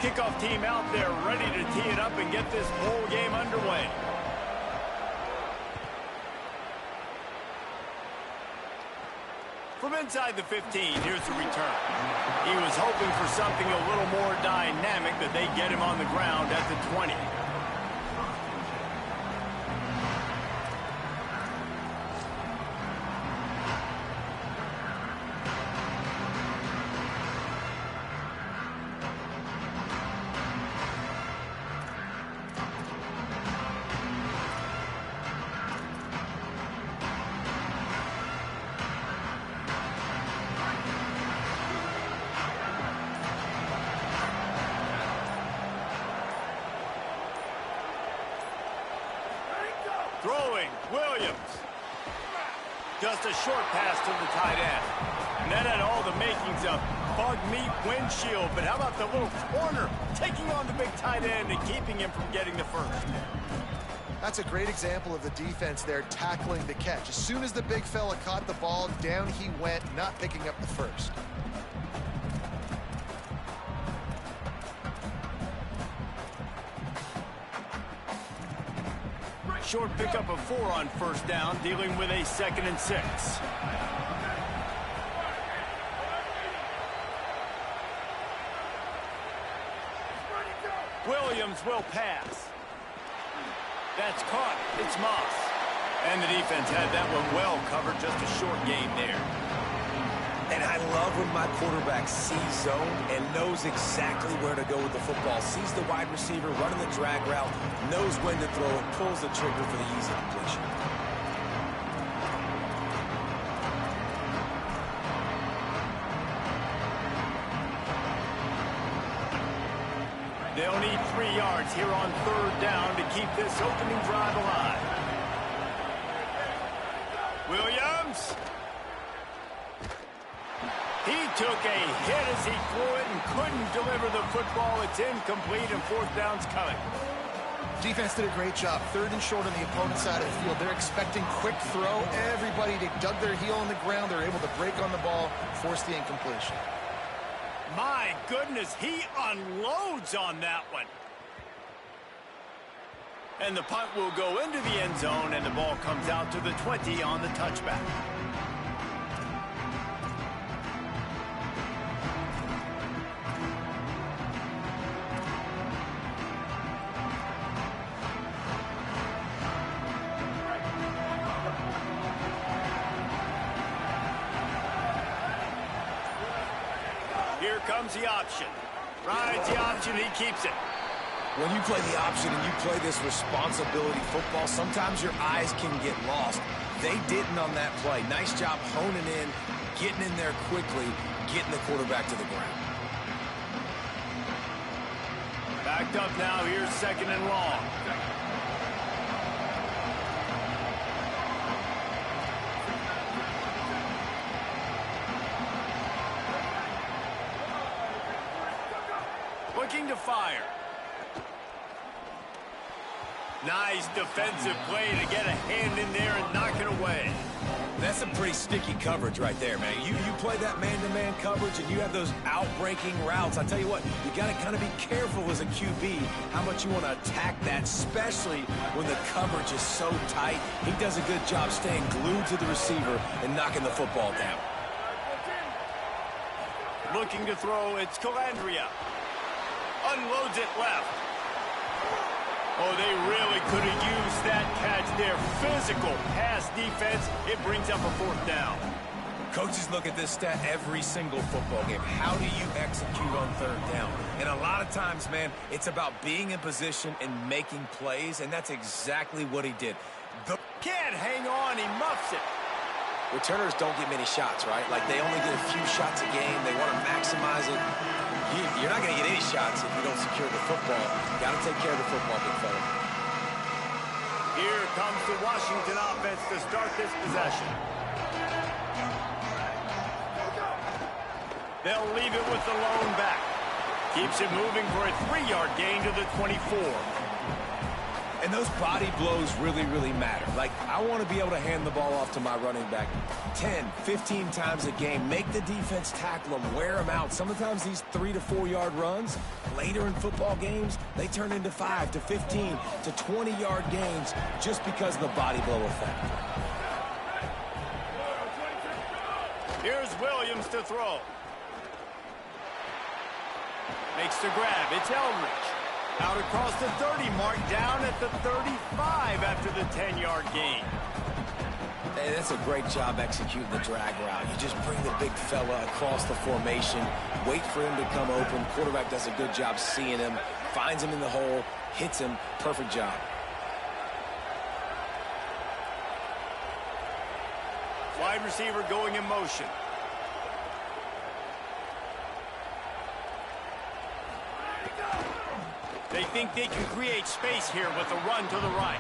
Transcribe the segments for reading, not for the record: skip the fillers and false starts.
kickoff team out there ready to tee it up and get this bowl game underway. From inside the 15, here's the return. He was hoping for something a little more dynamic, that they get him on the ground at the 20. Throwing, Williams. Just a short pass to the tight end. And that had all the makings of bug meat windshield. But how about the little corner taking on the big tight end and keeping him from getting the first? That's a great example of the defense there tackling the catch. As soon as the big fella caught the ball, down he went, not picking up the first. Short pickup of 4 on first down, dealing with a 2nd and 6. Williams will pass. That's caught. It's Moss. And the defense had that one well covered. Just a short gain there. And I love when my quarterback sees zone and knows exactly where to go with the football. Sees the wide receiver running the drag route, knows when to throw it, pulls the trigger for the easy completion. They'll need 3 yards here on 3rd down to keep this opening drive alive. Williams. He took a hit as he threw it and couldn't deliver the football. It's incomplete, and 4th down's coming. Defense did a great job. 3rd and short on the opponent's side of the field. They're expecting quick throw. Everybody, they dug their heel on the ground. They're able to break on the ball, force the incompletion. My goodness, he unloads on that one. And the punt will go into the end zone, and the ball comes out to the 20 on the touchback. Here comes the option. Rides the option, he keeps it. When you play the option and you play this responsibility football, sometimes your eyes can get lost. They didn't on that play. Nice job honing in, getting in there quickly, getting the quarterback to the ground. Backed up now, here's 2nd and long. Looking to fire. Nice defensive play to get a hand in there and knock it away. That's some pretty sticky coverage right there, man. You play that man-to-man coverage and you have those out-breaking routes. I tell you what, you got to kind of be careful as a QB how much you want to attack that, especially when the coverage is so tight. He does a good job staying glued to the receiver and knocking the football down. Looking to throw, it's Calandria. Unloads it left. Oh, they really could have used that catch there. Physical pass defense. It brings up a 4th down. Coaches look at this stat every single football game. How do you execute on 3rd down? And a lot of times, man, it's about being in position and making plays, and that's exactly what he did. Can't hang on. He muffs it. Returners don't get many shots, right? Like, they only get a few shots a game. They want to maximize it. You're not going to get any shots if you don't secure the football. You got to take care of the football, big fella. Here comes the Washington offense to start this possession. They'll leave it with the lone back. Keeps it moving for a 3-yard gain to the 24. And those body blows really, really matter. Like, I want to be able to hand the ball off to my running back 10, 15 times a game. Make the defense tackle them, wear them out. Sometimes these 3 to 4 yard runs, later in football games, they turn into 5 to 15 to 20 yard gains just because of the body blow effect. Here's Williams to throw. Makes the grab. It's Eldridge. Out across the 30 mark, down at the 35 after the 10-yard gain. Hey, that's a great job executing the drag route. You just bring the big fella across the formation, wait for him to come open. Quarterback does a good job seeing him, finds him in the hole, hits him. Perfect job. Wide receiver going in motion. They think they can create space here with a run to the right.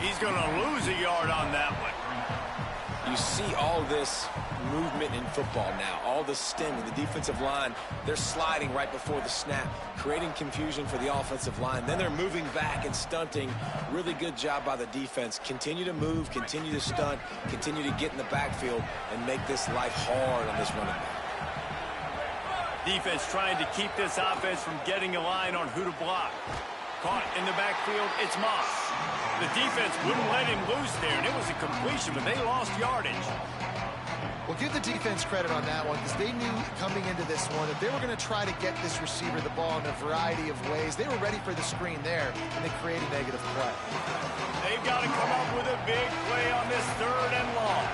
He's going to lose a yard on that one. You see all this movement in football now, all the stemming. The defensive line, they're sliding right before the snap, creating confusion for the offensive line. Then they're moving back and stunting. Really good job by the defense. Continue to move, continue to stunt, continue to get in the backfield, and make this life hard on this running back. Defense trying to keep this offense from getting a line on who to block. Caught in the backfield, it's Moss. The defense wouldn't let him loose there, and it was a completion, but they lost yardage. Well, give the defense credit on that one because they knew coming into this one that they were going to try to get this receiver the ball in a variety of ways. They were ready for the screen there, and they created a negative play. They've got to come up with a big play on this 3rd and long.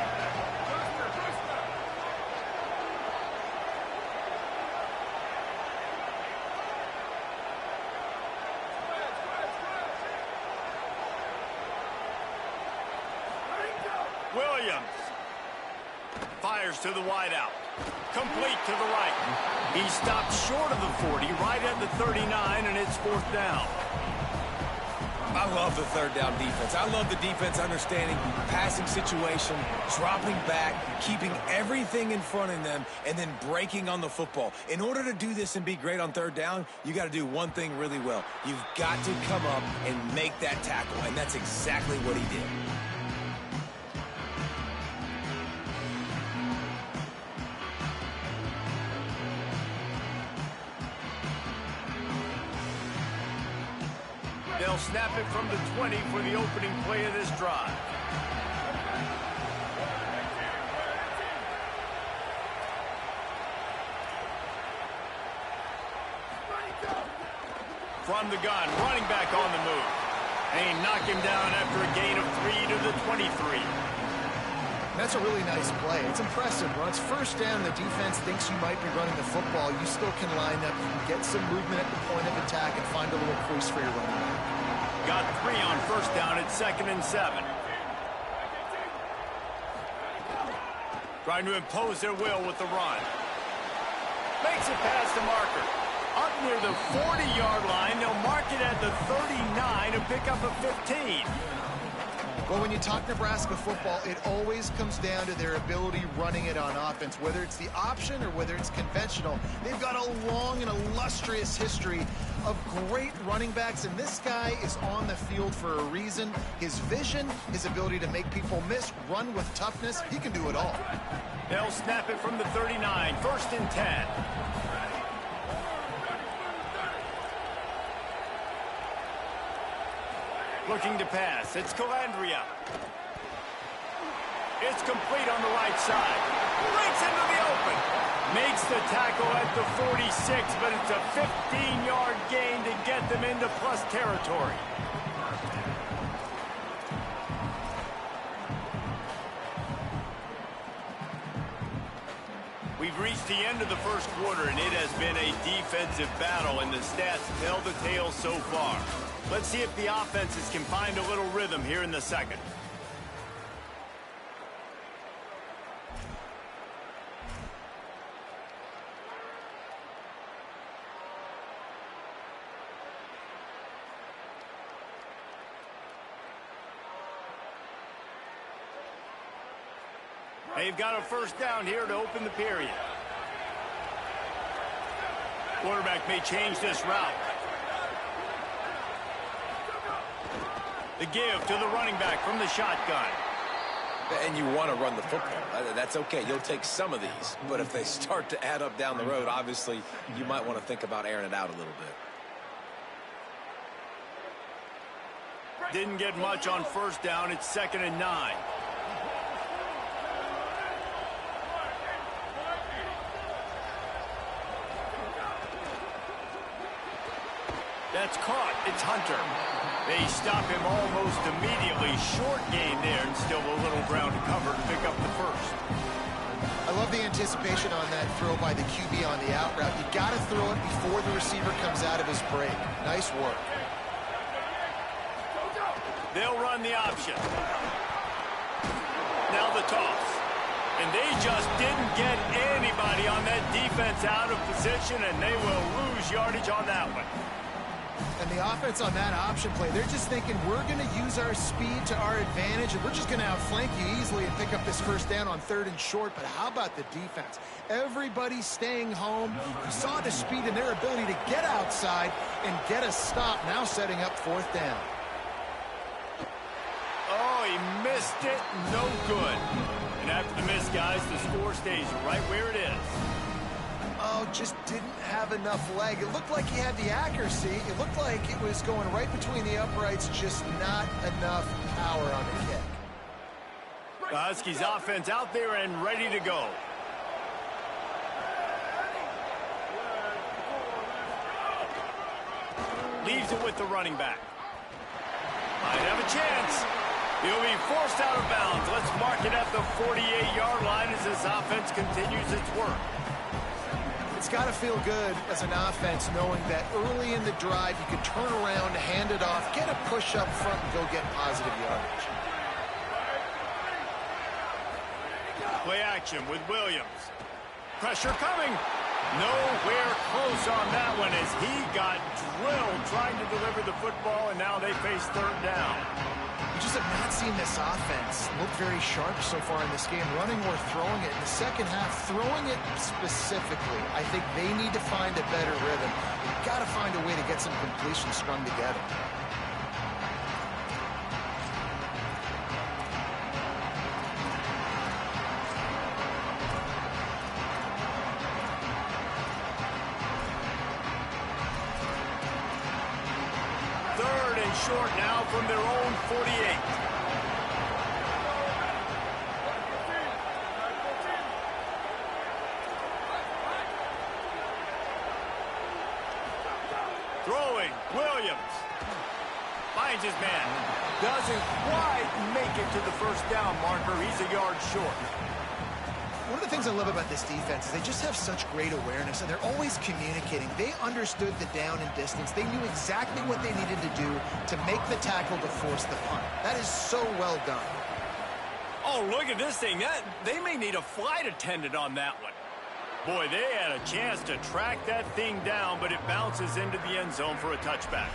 Williams fires to the wideout. Complete to the right. He stopped short of the 40, right at the 39, and it's 4th down. I love the 3rd down defense. I love the defense understanding passing situation, dropping back, keeping everything in front of them, and then breaking on the football. In order to do this and be great on 3rd down, you got to do one thing really well. You've got to come up and make that tackle, and that's exactly what he did. They'll snap it from the 20 for the opening play of this drive. From the gun, running back on the move. They knock him down after a gain of 3 to the 23. That's a really nice play. It's impressive. When it's 1st down, the defense thinks you might be running the football. You still can line up, you can get some movement at the point of attack and find a little crease for your running back. Got 3 on 1st down at 2nd and 7. Trying to impose their will with the run. Makes it past the marker. Up near the 40-yard line, they'll mark it at the 39 and pick up a 15. Well, when you talk Nebraska football, it always comes down to their ability running it on offense, whether it's the option or whether it's conventional. They've got a long and illustrious history of great running backs, and this guy is on the field for a reason. His vision, his ability to make people miss, run with toughness, he can do it all. They'll snap it from the 39, 1st and 10. Looking to pass. It's Calandria. It's complete on the right side. Breaks into the open. Makes the tackle at the 46, but it's a 15-yard gain to get them into plus territory. We've reached the end of the 1st quarter, and it has been a defensive battle, and the stats tell the tale so far. Let's see if the offenses can find a little rhythm here in the 2nd. They've got a 1st down here to open the period. Quarterback may change this route. The give to the running back from the shotgun. And you want to run the football. That's okay. You'll take some of these. But if they start to add up down the road, obviously, you might want to think about airing it out a little bit. Didn't get much on first down. It's 2nd and 9. That's caught. It's Hunter. They stop him almost immediately. Short gain there and still a little ground to cover to pick up the first. I love the anticipation on that throw by the QB on the out route. You got to throw it before the receiver comes out of his break. Nice work. They'll run the option. Now the toss. And they just didn't get anybody on that defense out of position, and they will lose yardage on that one. And the offense on that option play, they're just thinking we're going to use our speed to our advantage, and we're just going to outflank you easily and pick up this first down on 3rd and short. But how about the defense? Everybody staying home. You saw the speed and their ability to get outside and get a stop, now setting up 4th down. Oh, he missed it. No good. And after the miss, guys, the score stays right where it is. Oh, just didn't have enough leg. It looked like he had the accuracy. It looked like it was going right between the uprights, just not enough power on the kick. The Huskies offense out there and ready to go. Leaves it with the running back. Might have a chance. He'll be forced out of bounds. Let's mark it at the 48-yard line as this offense continues its work. It's got to feel good as an offense knowing that early in the drive you can turn around, hand it off, get a push up front, and go get positive yardage. Play action with Williams. Pressure coming. Nowhere close on that one as he got drilled trying to deliver the football, and now they face 3rd down. You just have not seen this offense look very sharp so far in this game, running or throwing it. In the second half, throwing it specifically, I think they need to find a better rhythm. You've got to find a way to get some completions strung together. Short now from their own 48. Throwing, Williams. Finds his man. Doesn't quite make it to the first down marker. He's a yard short. One of the things I love about this defense is they just have such great awareness, and they're always communicating. They understood the down and distance. They knew exactly what they needed to do to make the tackle to force the punt. That is so well done. Oh, look at this thing. They may need a flight attendant on that one. Boy, they had a chance to track that thing down, but it bounces into the end zone for a touchback.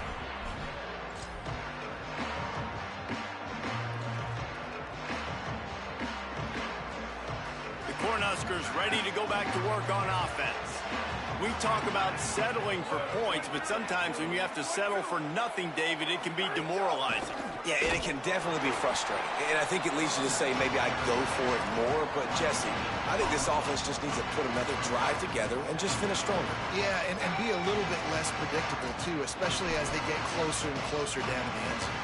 Cornhuskers ready to go back to work on offense. We talk about settling for points, but sometimes when you have to settle for nothing, David, it can be demoralizing. Yeah, and it can definitely be frustrating. And I think it leads you to say maybe I'd go for it more. But, Jesse, I think this offense just needs to put another drive together and just finish stronger. Yeah, and be a little bit less predictable, too, especially as they get closer and closer down to the end zone.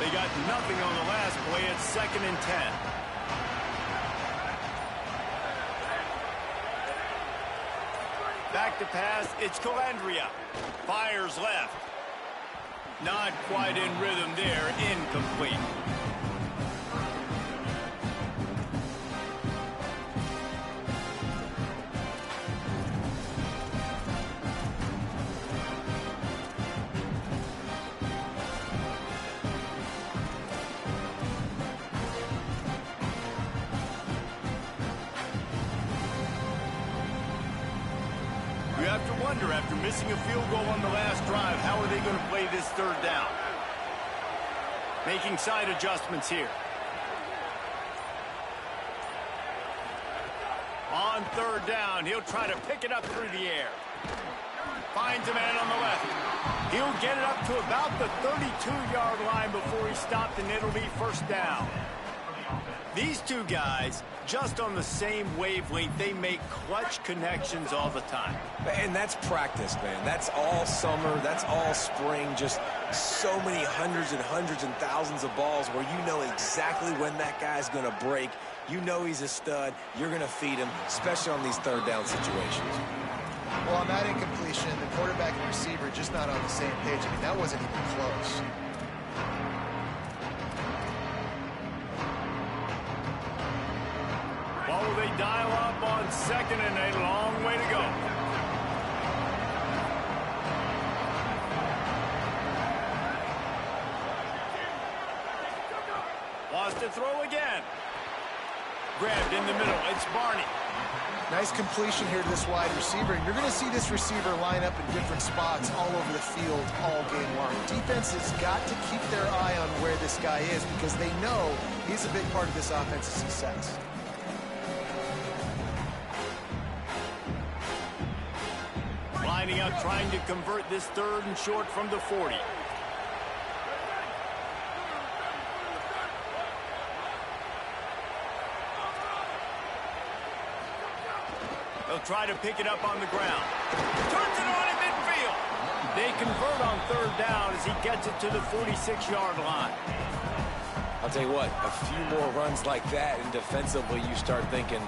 They got nothing on the last play. It's 2nd and 10. Back to pass. It's Calandria. Fires left. Not quite in rhythm there. Incomplete. wonder, after missing a field goal on the last drive, how are they going to play this third down? Making side adjustments here. On third down, he'll try to pick it up through the air. Finds a man on the left. He'll get it up to about the 32-yard line before he's stopped, and it'll be first down. These two guys, just on the same wavelength, they make clutch connections all the time. And that's practice, man. That's all summer. That's all spring. Just so many hundreds and thousands of balls where you know exactly when that guy's going to break. You know he's a stud. You're going to feed him, especially on these third down situations. Well, on that incompletion, the quarterback and receiver just not on the same page. I mean, that wasn't even close. Well, they dial up on second and a long way to go. Wants to throw again. Grabbed in the middle. It's Barney. Nice completion here to this wide receiver. You're going to see this receiver line up in different spots all over the field all game long. Defense has got to keep their eye on where this guy is because they know he's a big part of this offense's success. Lining up, trying to convert this third and short from the 40. They'll try to pick it up on the ground. Turns it on in midfield. They convert on third down as he gets it to the 46-yard line. I'll tell you what, a few more runs like that, and defensively you start thinking,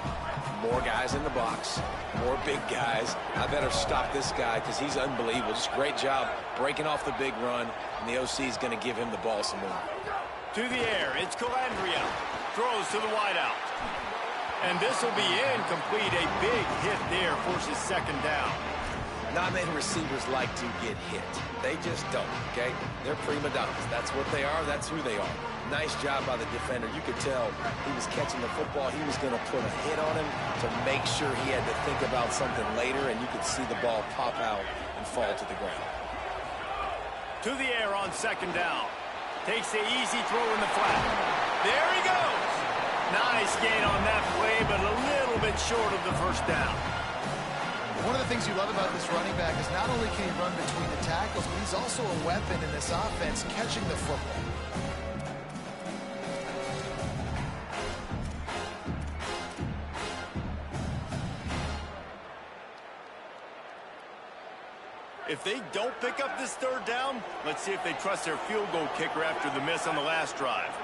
more guys in the box, more big guys. I better stop this guy because he's unbelievable. Just great job breaking off the big run, and the OC is going to give him the ball some more. To the air, it's Calandria. Throws to the wideout. And this will be incomplete. A big hit there forces second down. Not many receivers like to get hit. They just don't, okay? They're prima donnas. That's what they are. That's who they are. Nice job by the defender. You could tell he was catching the football. He was going to put a hit on him to make sure he had to think about something later, and you could see the ball pop out and fall to the ground. To the air on second down. Takes the easy throw in the flat. There he goes. Nice gain on that play, but a little bit short of the first down. One of the things you love about this running back is not only can he run between the tackles, but he's also a weapon in this offense catching the football. If they don't pick up this third down, let's see if they trust their field goal kicker after the miss on the last drive.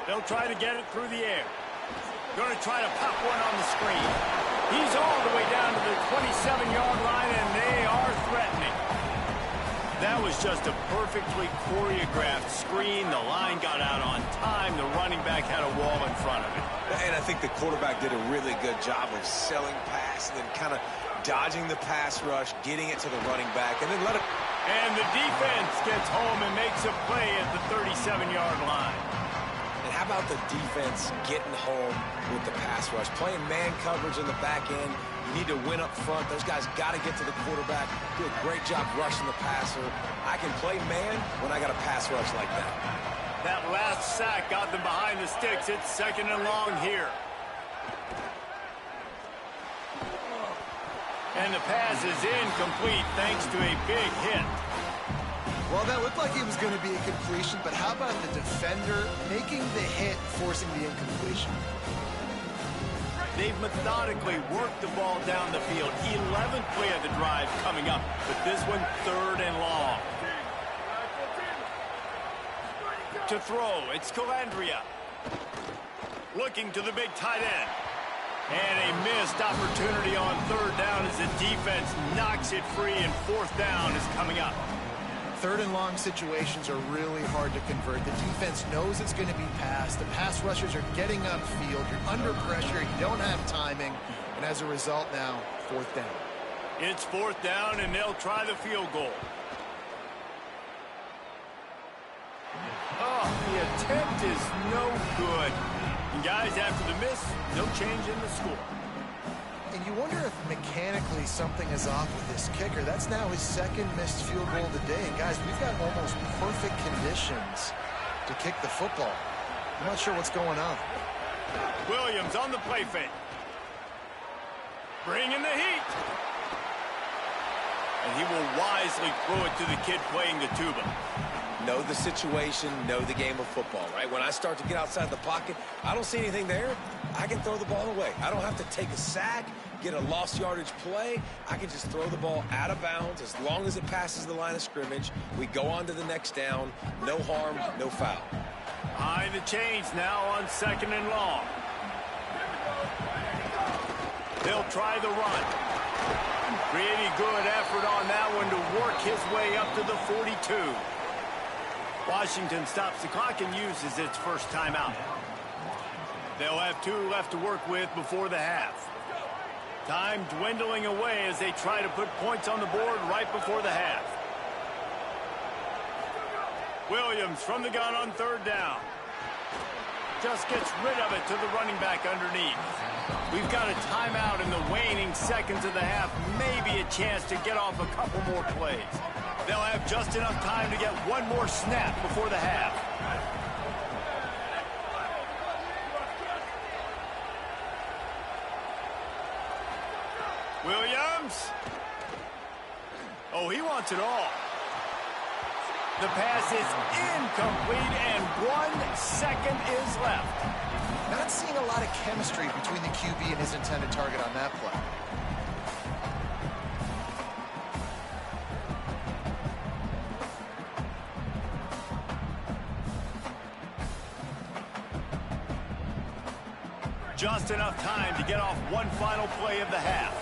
They'll try to get it through the air. Going to try to pop one on the screen. He's all the way down to the 27-yard line, and they are threatening. That was just a perfectly choreographed screen. The line got out on time. The running back had a wall in front of it. And I think the quarterback did a really good job of selling pass and then kind of dodging the pass rush, getting it to the running back, and then let it. And the defense gets home and makes a play at the 37-yard line. And how about the defense getting home with the pass rush? Playing man coverage in the back end. You need to win up front. Those guys got to get to the quarterback. Do a great job rushing the passer. I can play man when I got a pass rush like that. That last sack got them behind the sticks. It's second and long here. And the pass is incomplete thanks to a big hit. Well, that looked like it was going to be a completion, but how about the defender making the hit, forcing the incompletion? They've methodically worked the ball down the field. 11th play of the drive coming up, but this one third and long. To throw, it's Calandria. Looking to the big tight end. And a missed opportunity on third down as the defense knocks it free, and fourth down is coming up. Third and long situations are really hard to convert. The defense knows it's going to be passed. The pass rushers are getting upfield. You're under pressure. You don't have timing. And as a result now, fourth down. It's fourth down, and they'll try the field goal. Oh, the attempt is no good. And guys, after the miss, no change in the score. And you wonder if mechanically something is off with this kicker. That's now his second missed field goal of the day. And guys, we've got almost perfect conditions to kick the football. I'm not sure what's going on. Williams on the play fake. Bringing the heat. And he will wisely throw it to the kid playing the tuba. Know the situation, know the game of football, right? When I start to get outside the pocket, I don't see anything there, I can throw the ball away. I don't have to take a sack, get a lost yardage play. I can just throw the ball out of bounds as long as it passes the line of scrimmage. We go on to the next down. No harm, no foul. Behind the chains now on 2nd and long. They'll try the run. Pretty good effort on that one to work his way up to the 42. Washington stops the clock and uses its first timeout. They'll have 2 left to work with before the half. Time dwindling away as they try to put points on the board right before the half. Williams from the gun on 3rd down. Just gets rid of it to the running back underneath. We've got a timeout in the waning seconds of the half. Maybe a chance to get off a couple more plays. They'll have just enough time to get one more snap before the half. Williams. Oh, he wants it all. The pass is incomplete, and 1 second is left. Not seeing a lot of chemistry between the QB and his intended target on that play. Just enough time to get off one final play of the half.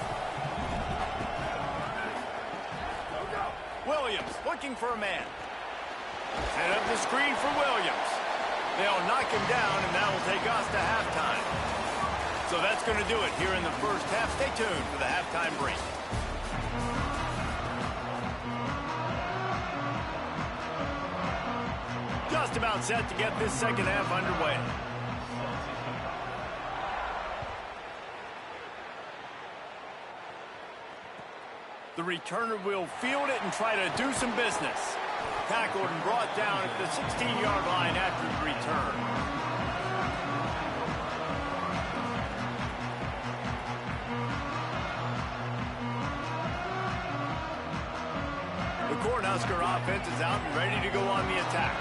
Williams looking for a man. Set up the screen for Williams. They'll knock him down, and that will take us to halftime. So that's going to do it here in the first half. Stay tuned for the halftime break. Just about set to get this second half underway. The returner will field it and try to do some business. Tackled and brought down at the 16-yard line after the return. The Cornhusker offense is out and ready to go on the attack.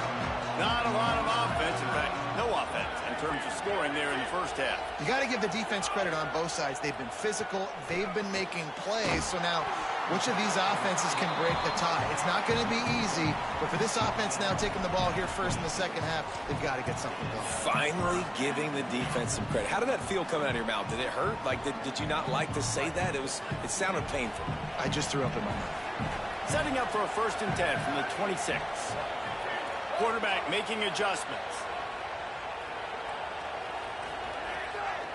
Not a lot of offense, in fact, no offense in terms of scoring there in the first half. You got to give the defense credit on both sides. They've been physical. They've been making plays. So now, which of these offenses can break the tie? It's not going to be easy, but for this offense now taking the ball here first in the second half, they've got to get something going. Finally giving the defense some credit. How did that feel coming out of your mouth? Did it hurt? Like, did you not like to say that? It sounded painful. I just threw up in my mouth. Setting up for a 1st and 10 from the 26. Quarterback making adjustments.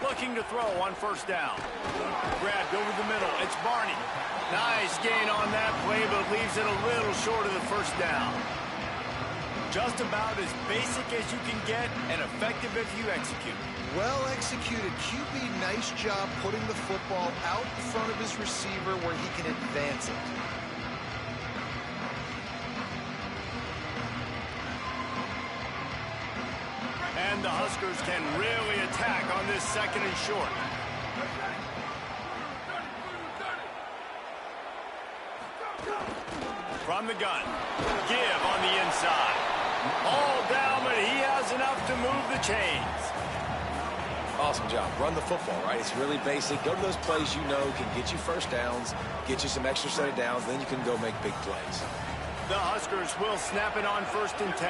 Looking to throw on 1st down. Grabbed over the middle. It's Barney. Nice gain on that play, but leaves it a little short of the 1st down. Just about as basic as you can get and effective if you execute. Well executed. QB, nice job putting the football out in front of his receiver where he can advance it. And the Huskers can really attack on this 2nd and short. From the gun. Give on the inside. All down, but he has enough to move the chains. Awesome job. Run the football, right? It's really basic. Go to those plays you know can get you 1st downs, get you some extra set of downs, then you can go make big plays. The Huskers will snap it on 1st and 10.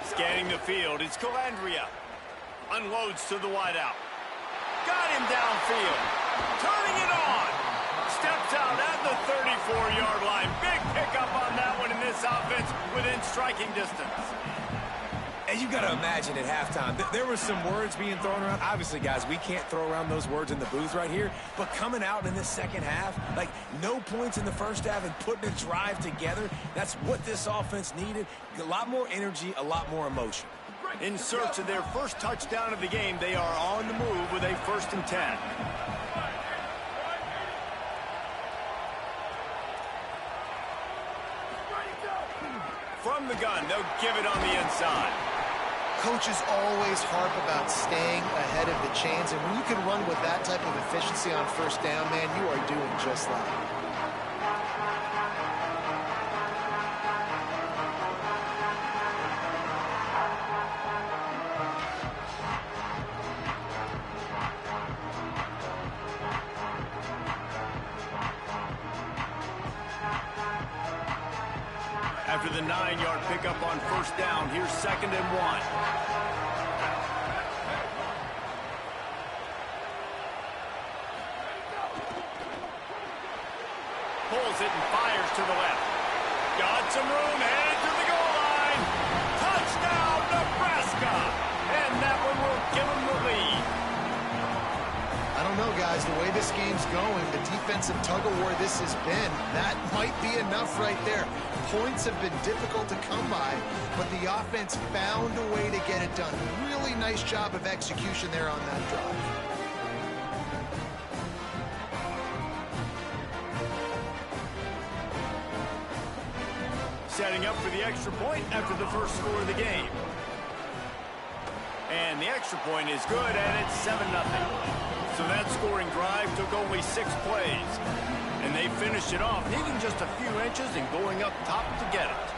Scanning the field, it's Calandria. Unloads to the wideout. Got him downfield. Turning it on. Steps out at the 34-yard line. Big pickup on that one in this offense within striking distance. And you got to imagine at halftime, there were some words being thrown around. Obviously, guys, we can't throw around those words in the booth right here. But coming out in this second half, like no points in the first half and putting a drive together, that's what this offense needed. A lot more energy, a lot more emotion. In search of their first touchdown of the game, they are on the move with a 1st and 10. From the gun, they'll give it on the inside. Coaches always harp about staying ahead of the chains, and when you can run with that type of efficiency on 1st down, man, you are doing just that. After the 9-yard pickup on 1st down, here's 2nd and 1. Pulls it and fires to the left. Got some room, headed to the goal line. Touchdown, Nebraska! And that one will give them the lead. I don't know, guys. The way this game's going, the defensive tug-of-war this has been, that might be enough right there. Points have been difficult to come by, but the offense found a way to get it done. Really nice job of execution there on that drive. Setting up for the extra point after the first score of the game. And the extra point is good, and it's 7-0. So that scoring drive took only 6 plays. And they finished it off, needing just a few inches and going up top to get it.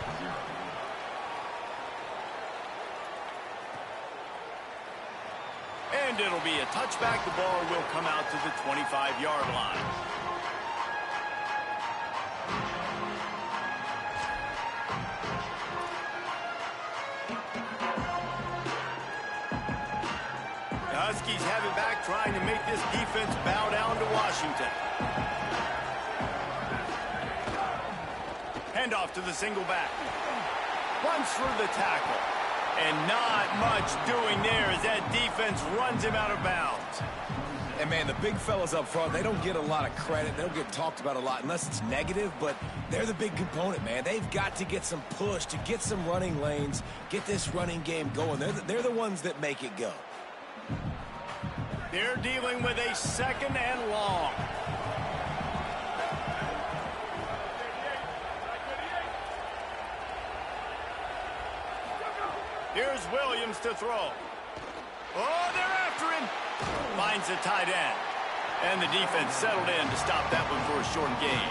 And it'll be a touchback. The ball will come out to the 25-yard line. The Huskies have it back, trying to make this defense bow down to Washington. Handoff to the single back. Runs through the tackle. And not much doing there as that defense runs him out of bounds. And, man, the big fellas up front, they don't get a lot of credit. They don't get talked about a lot unless it's negative, but they're the big component, man. They've got to get some push, to get some running lanes, get this running game going. They're the ones that make it go. They're dealing with a 2nd and long. Here's Williams to throw. Oh, they're after him. Finds the tight end. And the defense settled in to stop that one for a short gain.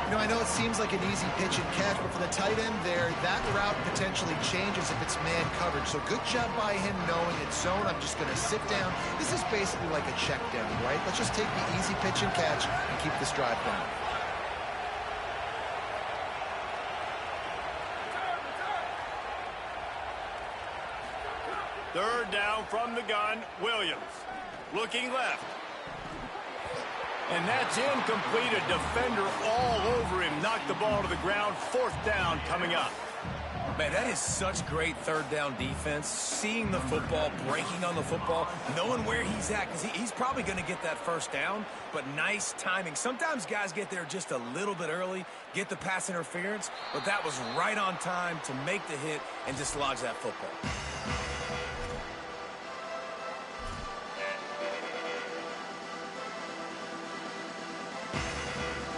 You know, I know it seems like an easy pitch and catch, but for the tight end there, that route potentially changes if it's man coverage. So good job by him knowing it's zone. I'm just going to sit down. This is basically like a check down, right? Let's just take the easy pitch and catch and keep this drive going. Third down from the gun, Williams. Looking left. And that's incomplete. A defender all over him. Knocked the ball to the ground. 4th down coming up. Man, that is such great 3rd down defense. Seeing the football, breaking on the football, knowing where he's at, because he's probably going to get that 1st down, but nice timing. Sometimes guys get there just a little bit early, get the pass interference, but that was right on time to make the hit and dislodge that football.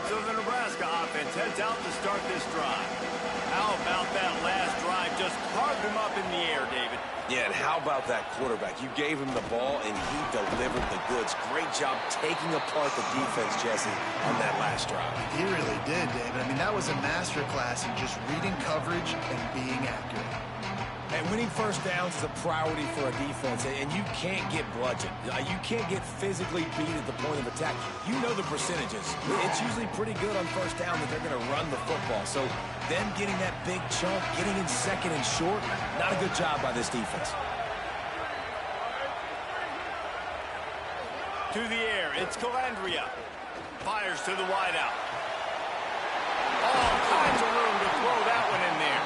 So the Nebraska offense heads out to start this drive. How about that last drive? Just carved him up in the air, David. Yeah, and how about that quarterback? You gave him the ball, and he delivered the goods. Great job taking apart the defense, Jesse, on that last drive. He really did, David. I mean, that was a masterclass in just reading coverage and being accurate. And winning 1st downs is a priority for a defense, and you can't get bludgeoned. You can't get physically beat at the point of attack. You know the percentages. It's usually pretty good on 1st down that they're going to run the football. So them getting that big chunk, getting in 2nd and short, not a good job by this defense. To the air, it's Calandria. Fires to the wideout. All kinds of room to throw that one in there.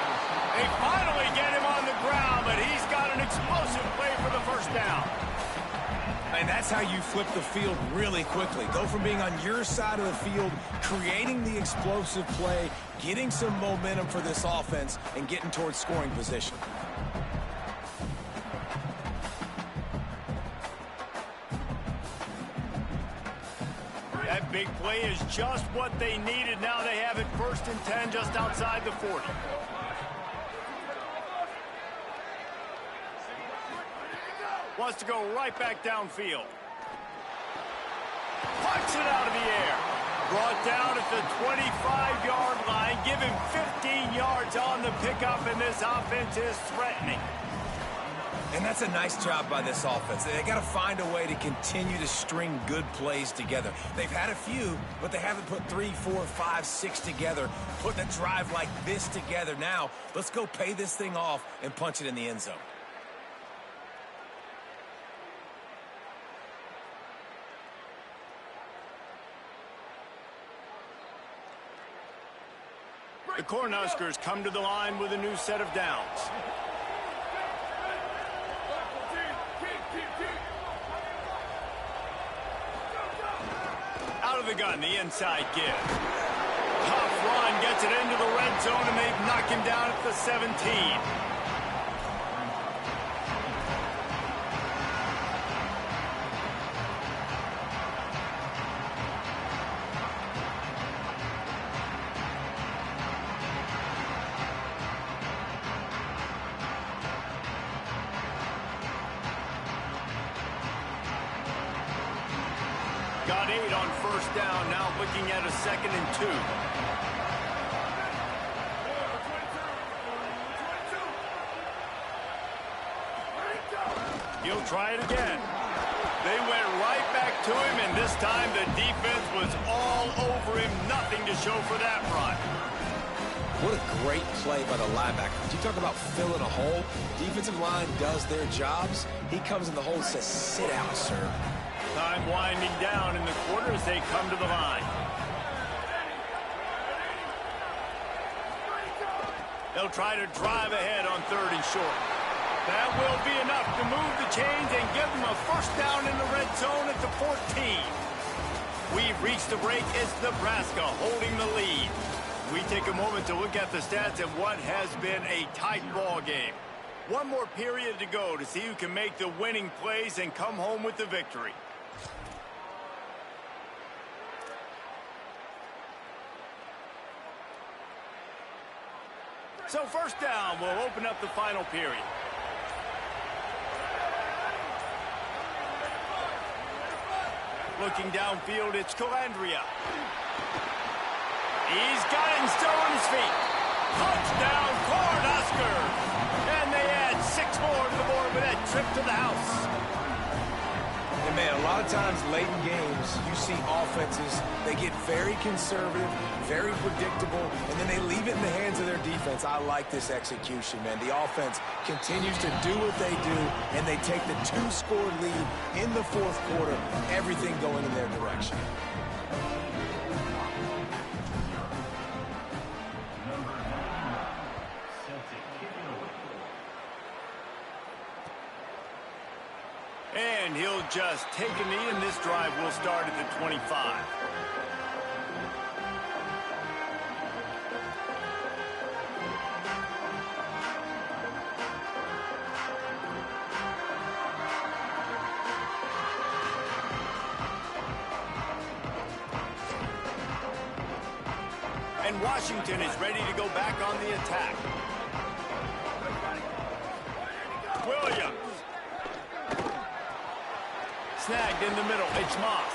They finally get him on the ground, but he's got an explosive play for the 1st down. And that's how you flip the field really quickly. Go from being on your side of the field, creating the explosive play, getting some momentum for this offense, and getting towards scoring position. That big play is just what they needed. Now they have it 1st and 10 just outside the 40. Wants to go right back downfield. Punts it out of the air. Brought down at the 25-yard line. Give him 15 yards on the pickup, and this offense is threatening. And that's a nice job by this offense. They got to find a way to continue to string good plays together. They've had a few, but they haven't put 3, 4, 5, 6 together, putting a drive like this together. Now, let's go pay this thing off and punch it in the end zone. The Cornhuskers come to the line with a new set of downs. Out of the gun, the inside give. Tough run, gets it into the red zone, and they've knocked him down at the 17. Got 8 on 1st down, now looking at a 2nd and 2. He'll try it again. They went right back to him, and this time the defense was all over him. Nothing to show for that run. What a great play by the linebacker. You talk about filling a hole. Defensive line does their jobs. He comes in the hole and says, sit out, sir. Time winding down in the quarter as they come to the line. They'll try to drive ahead on 3rd and short. That will be enough to move the chains and give them a 1st down in the red zone at the 14. We've reached the break. It's Nebraska holding the lead. We take a moment to look at the stats of what has been a tight ball game. One more period to go to see who can make the winning plays and come home with the victory. So 1st down will open up the final period. Looking downfield, it's Calandria. He's got him still on his feet. Touchdown, Cornhuskers! And they add 6 more to the board with that trip to the house. And man, a lot of times late in games, you see offenses, they get very conservative, very predictable, and then they leave it in the hands of their defense. I like this execution, man. The offense continues to do what they do, and they take the 2-score lead in the 4th quarter, everything going in their direction. And he'll just take a knee, and this drive will start at the 25. And Washington is ready to go back on the attack. Williams. Snagged in the middle. It's Moss.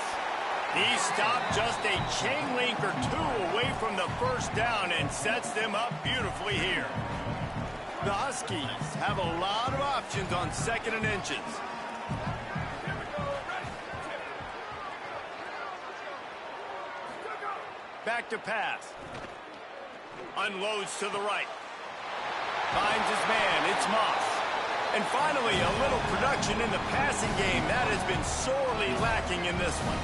He stopped just a chain link or 2 away from the 1st down and sets them up beautifully here. The Huskies have a lot of options on 2nd and inches. Back to pass. Unloads to the right. Finds his man. It's Moss. And finally, a little production in the passing game. That has been sorely lacking in this one.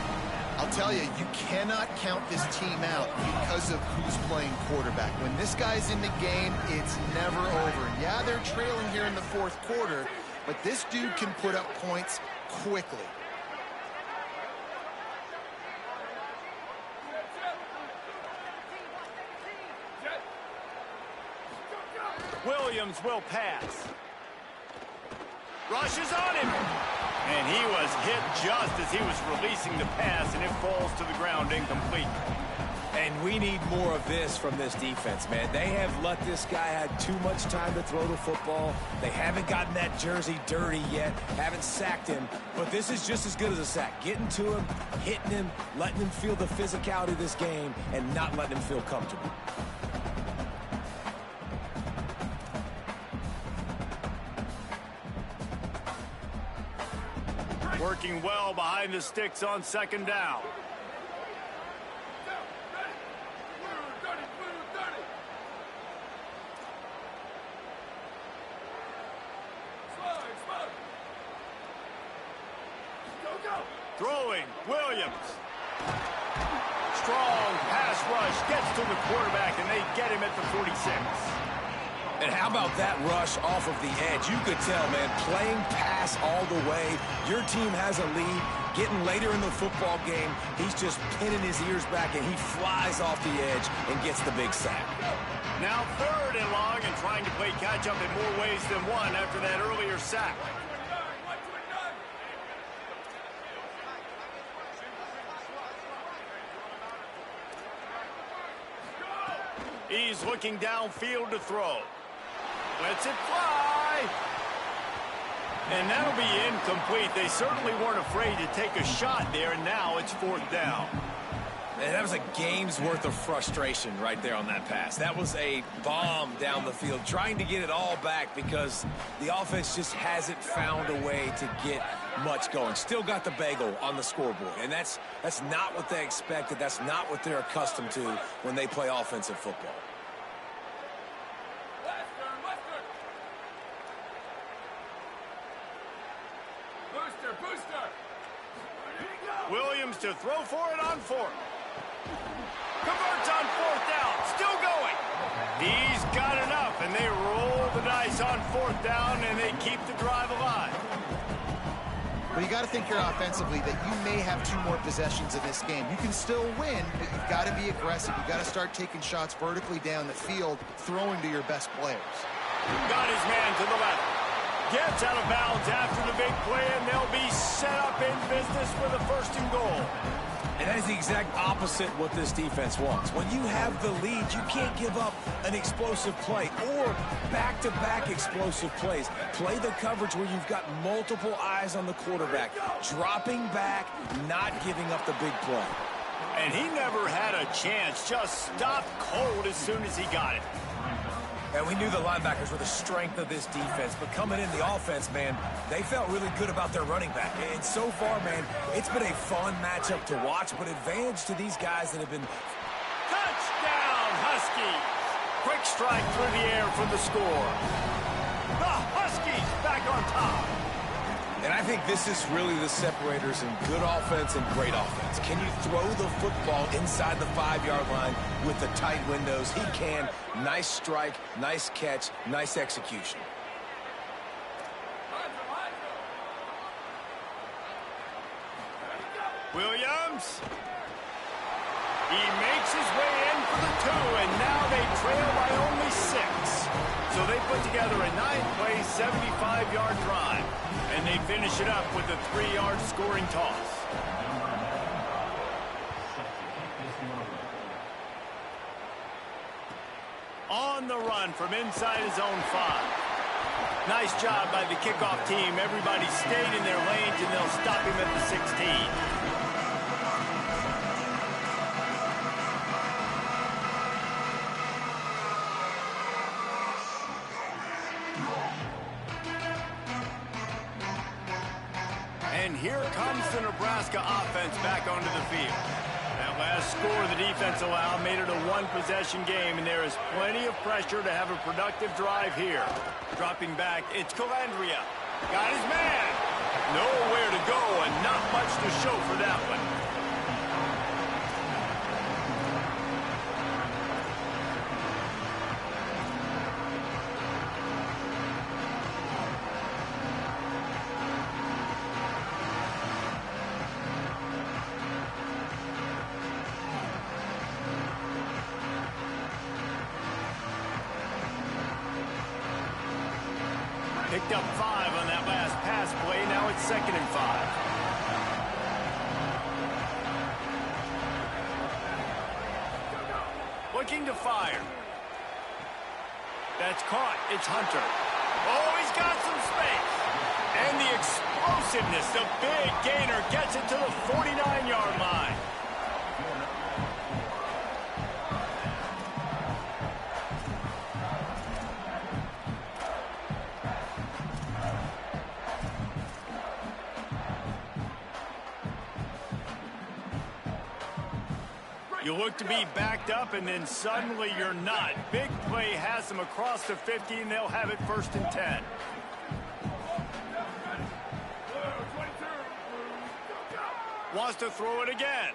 I'll tell you, you cannot count this team out because of who's playing quarterback. When this guy's in the game, it's never over. Yeah, they're trailing here in the 4th quarter, but this dude can put up points quickly. Williams will pass. Rushes on him. And he was hit just as he was releasing the pass, and it falls to the ground incomplete. And we need more of this from this defense, man. They have let this guy have too much time to throw the football. They haven't gotten that jersey dirty yet, haven't sacked him. But this is just as good as a sack. Getting to him, hitting him, letting him feel the physicality of this game, and not letting him feel comfortable. Working well behind the sticks on second down. Throwing, Williams. Strong pass rush, gets to the quarterback, and they get him at the 46. And how about that rush off of the edge? You could tell, man, playing pass all the way. Your team has a lead. Getting later in the football game, he's just pinning his ears back, and he flies off the edge and gets the big sack. Now 3rd and long, and trying to play catch-up in more ways than one after that earlier sack. He's looking downfield to throw. Lets it fly. And that'll be incomplete. They certainly weren't afraid to take a shot there, and now it's 4th down. And that was a game's worth of frustration right there on that pass. That was a bomb down the field, trying to get it all back because the offense just hasn't found a way to get much going. Still got the bagel on the scoreboard, and that's not what they expected. That's not what they're accustomed to when they play offensive football. Williams to throw for it on 4th. Converts on 4th down. Still going. He's got enough, and they roll the dice on 4th down, and they keep the drive alive. Well, you got to think here offensively that you may have 2 more possessions in this game. You can still win, but you've got to be aggressive. You've got to start taking shots vertically down the field, throwing to your best players. Got his man to the left. Gets out of bounds after the big play, and they'll be set up in business with a 1st and goal. And that is the exact opposite what this defense wants. When you have the lead, you can't give up an explosive play or back-to-back explosive plays. Play the coverage where you've got multiple eyes on the quarterback, dropping back, not giving up the big play. And he never had a chance, just stopped cold as soon as he got it. And we knew the linebackers were the strength of this defense, but coming in the offense, man, they felt really good about their running back. And so far, man, it's been a fun matchup to watch, but advantage to these guys that have been... Touchdown, Huskies! Quick strike through the air for the score. The Huskies back on top. And I think this is really the separators in good offense and great offense. Can you throw the football inside the 5-yard line with the tight windows? He can. Nice strike, nice catch, nice execution. Williams. He makes his way in for the 2, and now they trail by only 6. So they put together a 9-play, 75-yard drive. And they finish it up with a 3-yard scoring toss. On the run from inside his own 5. Nice job by the kickoff team. Everybody stayed in their lanes, and they'll stop him at the 16. And here comes the Nebraska offense back onto the field. That last score the defense allowed made it a 1-possession game, and there is plenty of pressure to have a productive drive here. Dropping back, it's Calandria. Got his man. Nowhere to go, and not much to show for that one. Picked up 5 on that last pass play. Now it's 2nd and 5. Looking to fire. That's caught. It's Hunter. Oh, he's got some space. And the explosiveness, the big gainer gets it to the 49-yard line. You look to be backed up, and then suddenly you're not. Big play has them across the 50, and they'll have it 1st and 10. Wants to throw it again.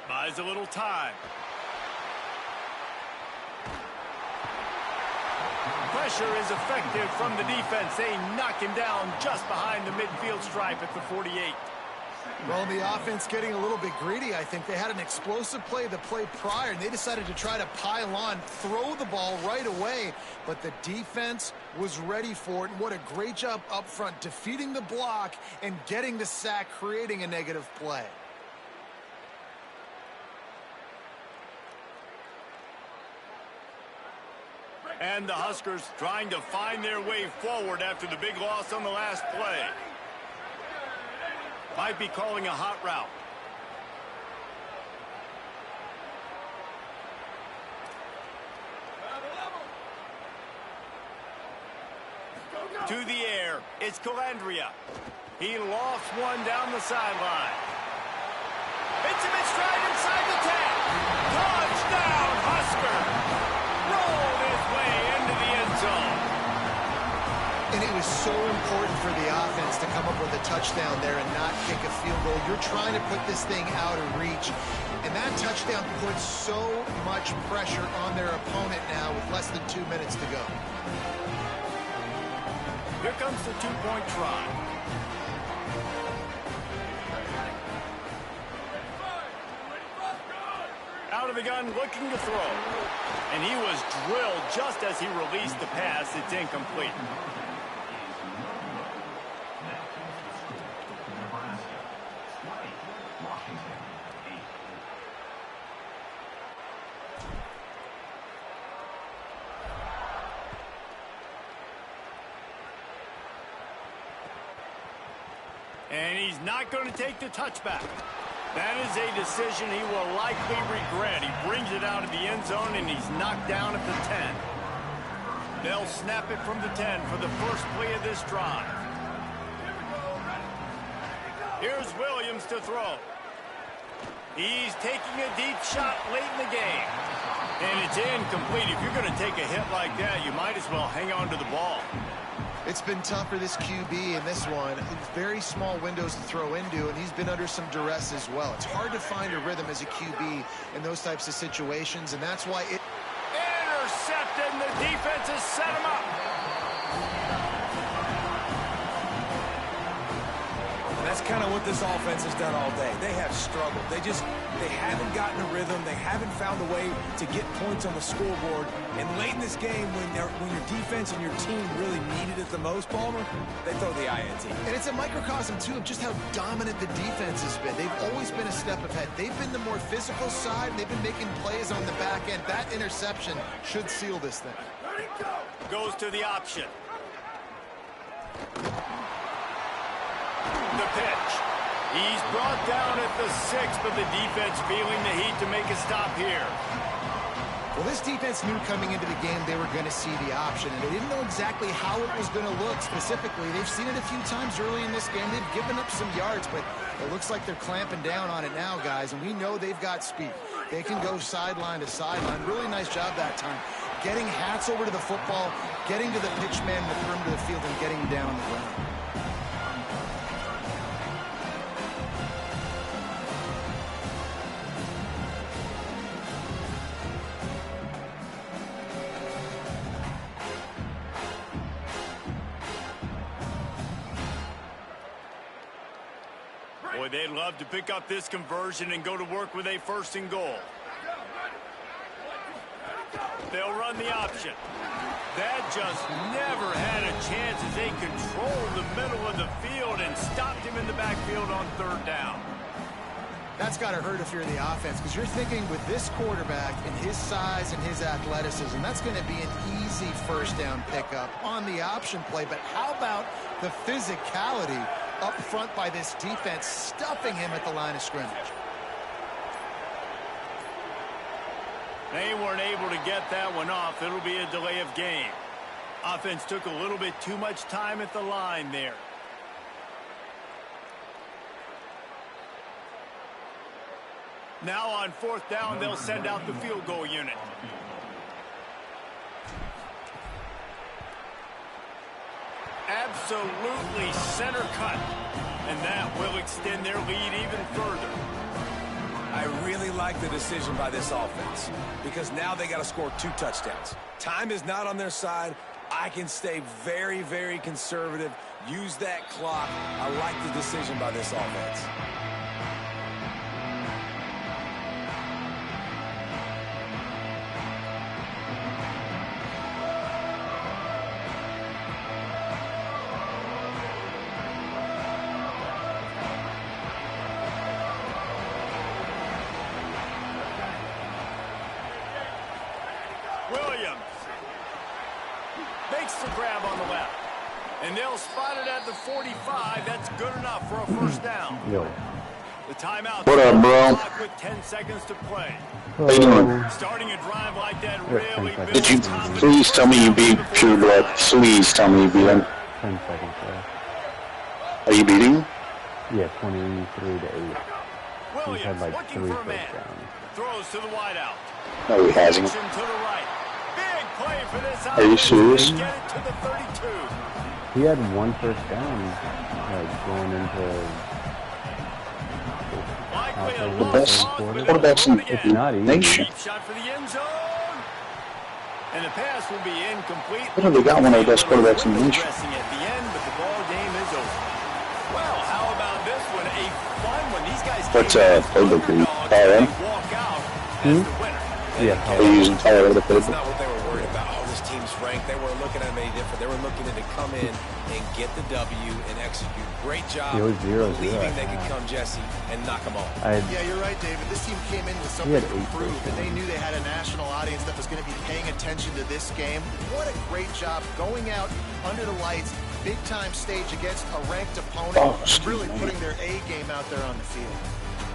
Buys a little time. Pressure is effective from the defense. They knock him down just behind the midfield stripe at the 48. Well, the offense getting a little bit greedy, I think. They had an explosive play the play prior, and they decided to try to pile on, throw the ball right away. But the defense was ready for it. And what a great job up front, defeating the block and getting the sack, creating a negative play. And the Huskers trying to find their way forward after the big loss on the last play. Might be calling a hot route. To the air, it's Calandria. He lofts one down the sideline. Hits him in stride inside the 10. Touchdown, Husker! Rolled his way into the end zone. And it was so important for the offense to come up with a touchdown there and not kick a field goal. You're trying to put this thing out of reach. And that touchdown puts so much pressure on their opponent now with less than 2 minutes to go. Here comes the two-point try. Out of the gun, looking to throw. And he was drilled just as he released the pass. It's incomplete. And he's not going to take the touchback. That is a decision he will likely regret. He brings it out of the end zone, and he's knocked down at the 10. They'll snap it from the 10 for the first play of this drive. Here's Williams to throw. He's taking a deep shot late in the game. And it's incomplete. If you're going to take a hit like that, you might as well hang on to the ball. It's been tough for this QB in this one. Very small windows to throw into, and he's been under some duress as well. It's hard to find a rhythm as a QB in those types of situations, and that's why it... Intercepted, and the defense has set him up. That's kind of what this offense has done all day. They have struggled. They haven't gotten a rhythm. They haven't found a way to get points on the scoreboard. And late in this game, when your defense and your team really needed it the most, Palmer, they throw the INT. And it's a microcosm, too, of just how dominant the defense has been. They've always been a step ahead. They've been the more physical side, and they've been making plays on the back end. That interception should seal this thing. Goes to the option. The pitch. He's brought down at the 6, but the defense feeling the heat to make a stop here. Well, this defense knew coming into the game they were going to see the option, and they didn't know exactly how it was going to look specifically. They've seen it a few times early in this game. They've given up some yards, but it looks like they're clamping down on it now, guys, and we know they've got speed. They can go sideline to sideline. Really nice job that time. Getting Hats over to the football, getting to the pitch man in the perimeter of the field, and getting him down on the ground. Boy, they'd love to pick up this conversion and go to work with a 1st and goal. They'll run the option. That just never had a chance as they controlled the middle of the field and stopped him in the backfield on 3rd down. That's got to hurt if you're the offense, because you're thinking with this quarterback and his size and his athleticism, that's going to be an easy 1st down pickup on the option play. But how about the physicality up front by this defense, stuffing him at the line of scrimmage? They weren't able to get that one off. It'll be a delay of game. Offense took a little bit too much time at the line there. Now on 4th down, they'll send out the field goal unit. Absolutely center cut. And that will extend their lead even further. I really like the decision by this offense because now they got to score 2 touchdowns. Time is not on their side. I can stay very, very conservative. Use that clock. I like the decision by this offense. Williams makes the grab on the left. And they'll spot it at the 45. That's good enough for a 1st down. Yo. The timeout. What up, bro? With 10 seconds to play. How you doing? Starting a drive like that really builds Did you confidence. please tell me you beat Pure Blood? Please tell me you beat him. 10 seconds left. Are you beating him? Yeah, 23 to 8. He's Williams had like looking 3 for a first man. downs. Throws to the wideout. No, he hasn't. Action to the right. Big play for this Are you offense. serious? They get it to the 32. He had 1 first down, like going into Likely a the long best toss, but quarterbacks they'll in run again. It's not easy. nation. Deep shot for the end zone. And the pass will be incomplete. Well, they got one of the best quarterbacks in the nation. Dressing at the end, but the ball game is over. Well, how about this one? A fun one. These guys What's, came in as playbook are you? underdogs, Colorado? and they walk out as the winner. Yeah, Are you using Colorado That's playbook? not what they were worried about. Oh, this team's ranked. They weren't looking at them any different. They were looking at to come in and get the W and execute. Great job. It was 0-0 Believing they at could half. come, Jesse, and knock them off. Yeah, you're right, David. This team came in with He something had to 8 prove, first and they downs. knew they had a national audience that was going to be paying attention to this game. What a great job going out under the lights, big-time stage against a ranked opponent, Oh, and excuse really me. putting their A game out there on the field.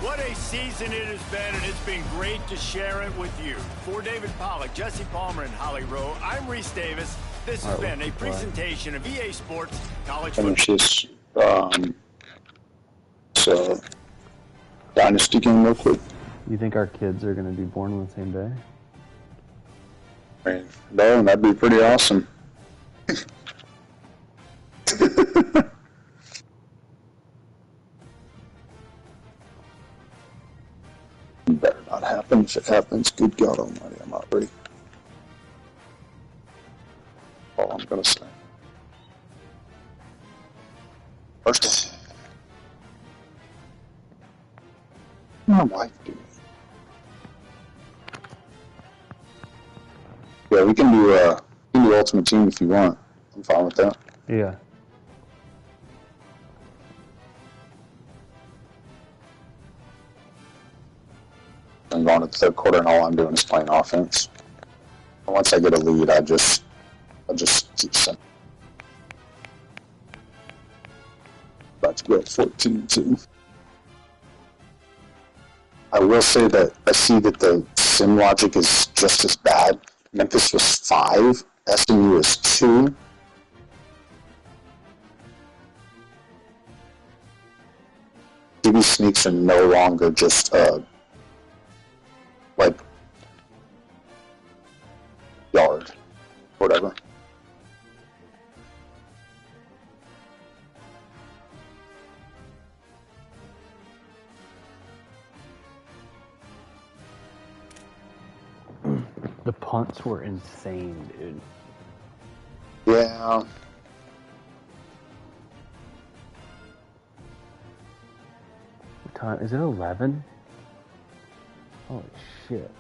What a season it has been, and it's been great to share it with you. For David Pollack, Jesse Palmer, and Holly Rowe, I'm Reese Davis. This has All right, been a let's play. presentation of EA Sports College Finish Football. this, Dynasty game real quick. You think our kids are going to be born on the same day? I mean, no, that'd be pretty awesome. Better not happen. If it happens, good God Almighty, I'm not ready. All I'm gonna say. First, my wife do. Yeah, we can do Ultimate Team if you want. I'm fine with that. Yeah. I'm going to the 3rd quarter, and all I'm doing is playing offense. And once I get a lead, I just keep sending. About to go at 14-2. I will say that I see that the sim logic is just as bad. Memphis was 5, SMU is 2. DB sneaks are no longer just like yard, whatever. The punts were insane, dude. Yeah. What time? Is it 11? Holy shit.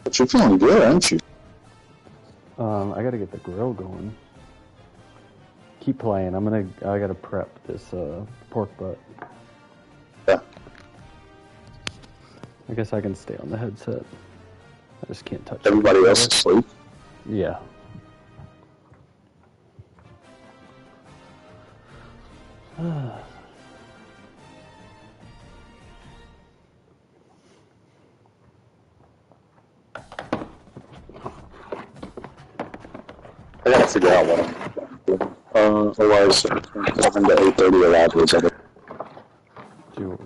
But you're feeling good, aren't you? I gotta get the grill going. Keep playing. I gotta prep this pork butt. Yeah. I guess I can stay on the headset. I just can't touch Everybody else asleep? Yeah. I gotta figure out what I'm doing. Otherwise, 7 to 8:30 allowed was other. Do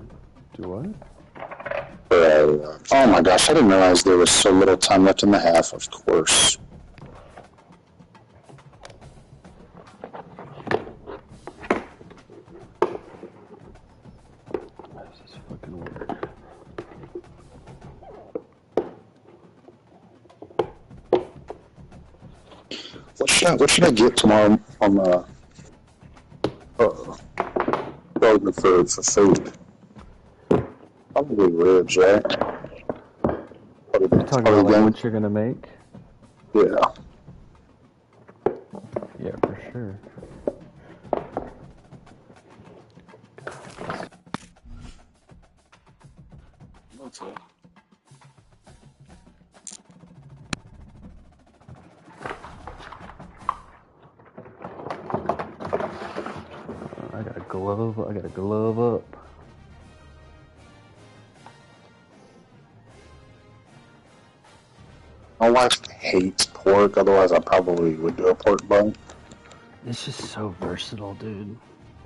what? Oh my gosh, I didn't realize there was so little time left in the half, of course. How does this fucking work? What should I get tomorrow on the for food? Probably ribs, right? You're talking about like what you're gonna make? Yeah. Yeah, for sure. I gotta glove up. My wife hates pork, otherwise I probably would do a pork bun. It's just so versatile, dude.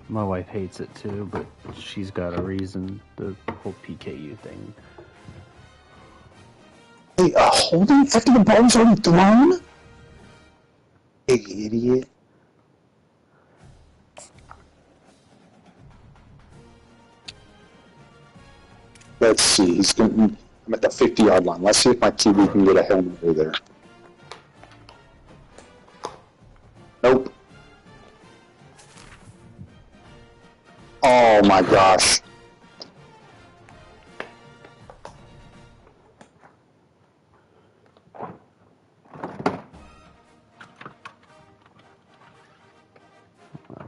My wife hates it too, but she's got a reason. The whole PKU thing. Hey, holding after the ball's already thrown? Big idiot. Let's see, I'm at the 50-yard line. Let's see if my TV can get a helmet over there. Nope. Oh my gosh.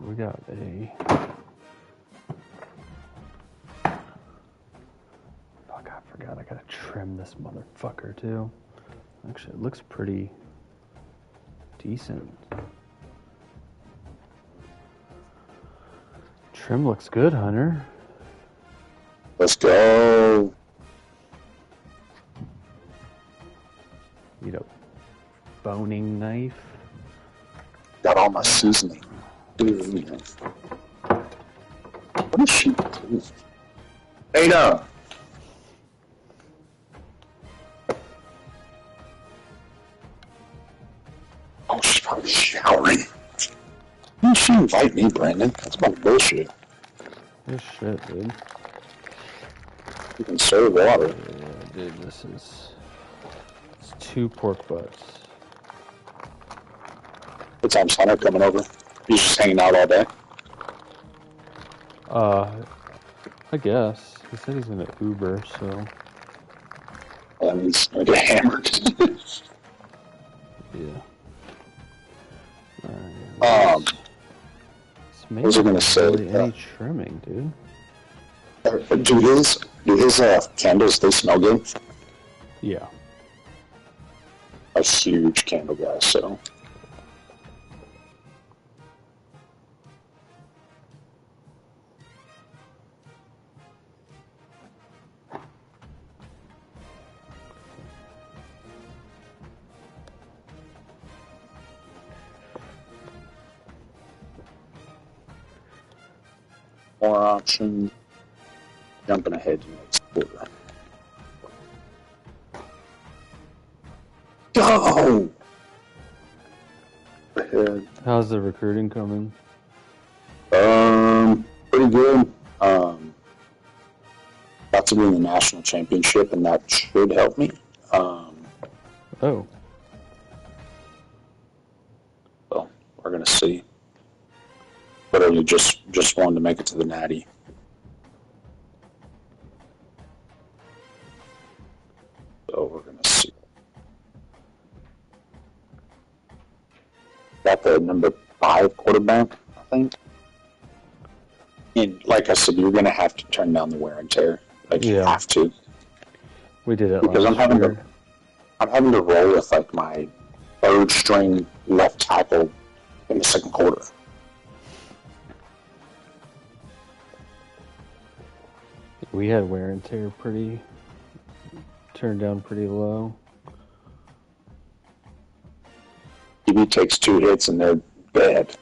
We got a... Fuck, I forgot I gotta trim this motherfucker too. Actually, it looks pretty decent. Trim looks good, Hunter. Let's go. Need a boning knife. Got all my seasoning. Dude. What is she doing? Ada! Oh, she's probably showering. Why didn't she invite me, Brandon? That's about bullshit. This shit, dude. You can serve water. Yeah, dude, it's 2 pork butts. What time's Hunter coming over? He's just hanging out all day. I guess. He said he's gonna Uber, so... And he's gonna get hammered. Yeah. What was I gonna say? Really any trimming, dude. Do his candles, they smell good? Yeah. A huge candle guy, so... More options. Jumping ahead to next quarter. Go! Ahead. How's the recruiting coming? Pretty good. About to win the national championship, and that should help me. Oh. So we're gonna see. Literally just wanted to make it to the natty. So we're gonna see. got the number 5 quarterback, I think. And like I said, you're going to have to turn down the wear and tear. Like, you have to. We did it because last year. I'm having to roll with, like, my third string left tackle in the second quarter. We had wear and tear turned down pretty low. QB takes 2 hits and they're dead.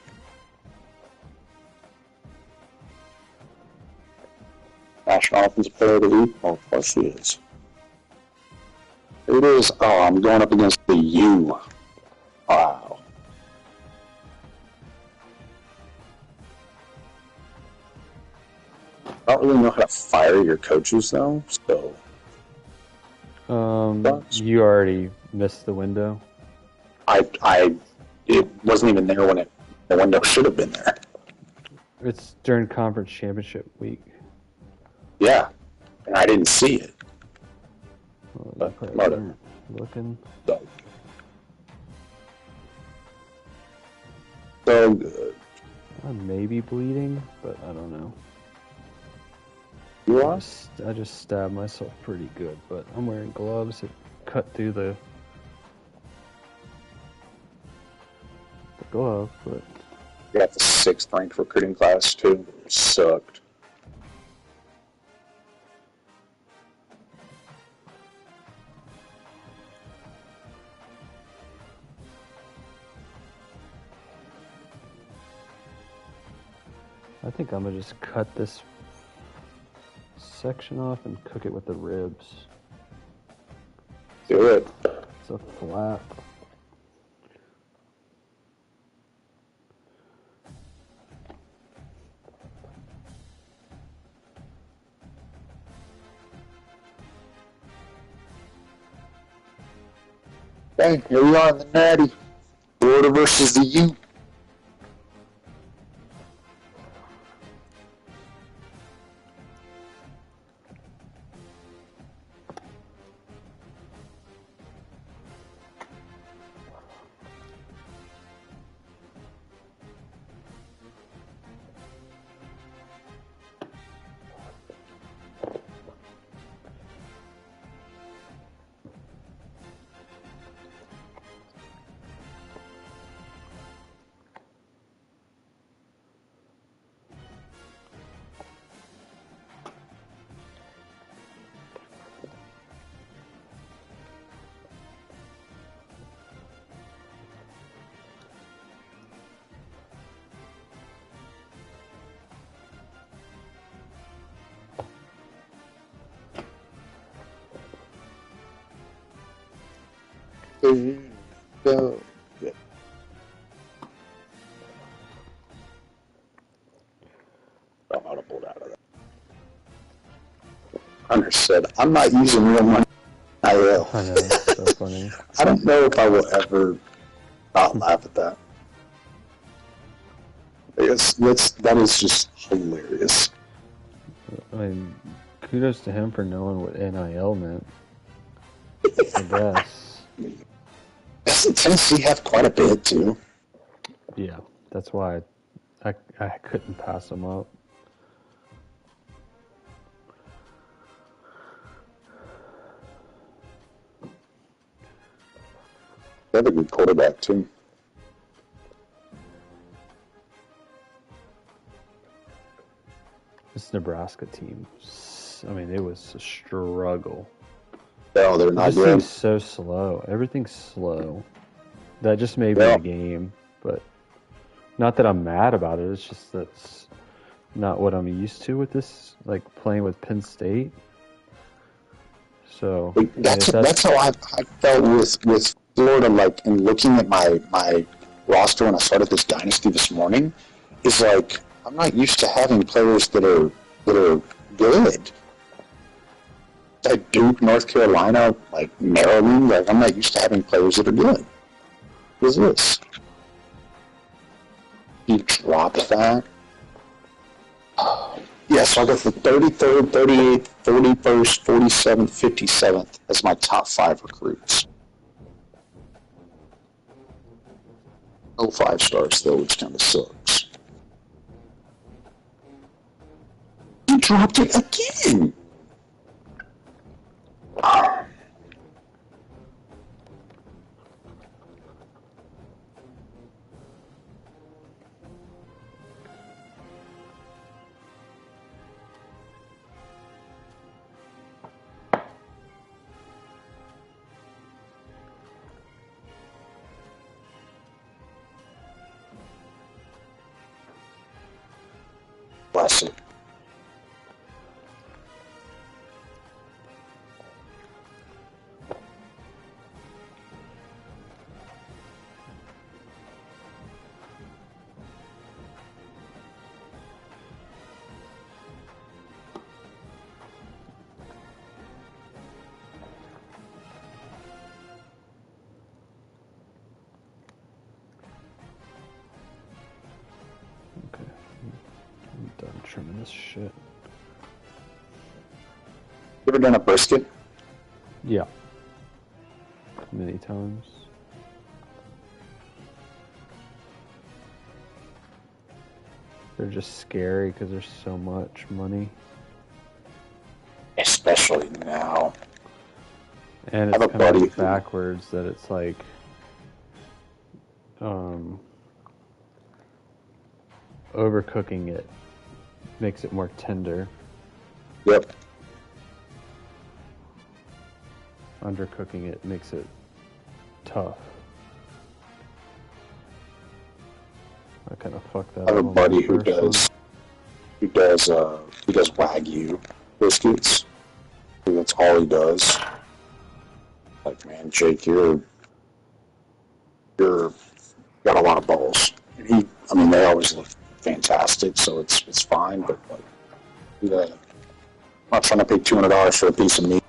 National Offensive Player of the Week? Oh, of course he is. It is. Oh, I'm going up against the U. Wow. I don't really know how to fire your coaches, though, so... You already missed the window? It wasn't even there when the window should have been there. It's during conference championship week. Yeah, and I didn't see it. Well, Marta. Looking. So good. I may be bleeding, but I don't know. You are? I just stabbed myself pretty good, but I'm wearing gloves that cut through the glove, but... You got the 6th ranked recruiting class, too. It sucked. I think I'm gonna just cut this section off and cook it with the ribs. Do it. It's a flap. Okay, here we are in the Natty. Florida versus the U. Go. Yeah. I'm out of that. Hunter said, I'm not using real money. I will. I know, it's so funny. I don't know if I will ever not laugh at that. That is just hilarious. I mean, kudos to him for knowing what NIL meant. I guess. Doesn't Tennessee have quite a bit, too? Yeah, that's why I couldn't pass him up. They have a good quarterback, too. This Nebraska team, I mean, it was a struggle. No, they're not This good. seems so slow. Everything's slow. That just may be the game, but not that I'm mad about it. It's just that's not what I'm used to with this, like playing with Penn State. So That's how I felt with Florida. Like in looking at my roster when I started this dynasty this morning, is like I'm not used to having players that are good. Like Duke, North Carolina, like Maryland, like I'm not used to having players that are good. What is this? You dropped that? Yeah, so I got the 33rd, 38th, 41st, 47th, 57th as my top 5 recruits. No 5 stars though, which kind of sucks. He dropped it again. Bless it. Okay. I'm done trimming this shit. You ever done a brisket? Yeah. Many times. They're just scary because there's so much money. Especially now. And I have it's a kind buddy of backwards that it's like, overcooking it makes it more tender. Yep. Undercooking it makes it tough. I kind of fucked that I have up a on my buddy who first does Wagyu biscuits. That's all he does. Like, man, Jake, you're got a lot of balls. And they always look fantastic, so it's fine. But like, I'm not trying to pay $200 for a piece of meat.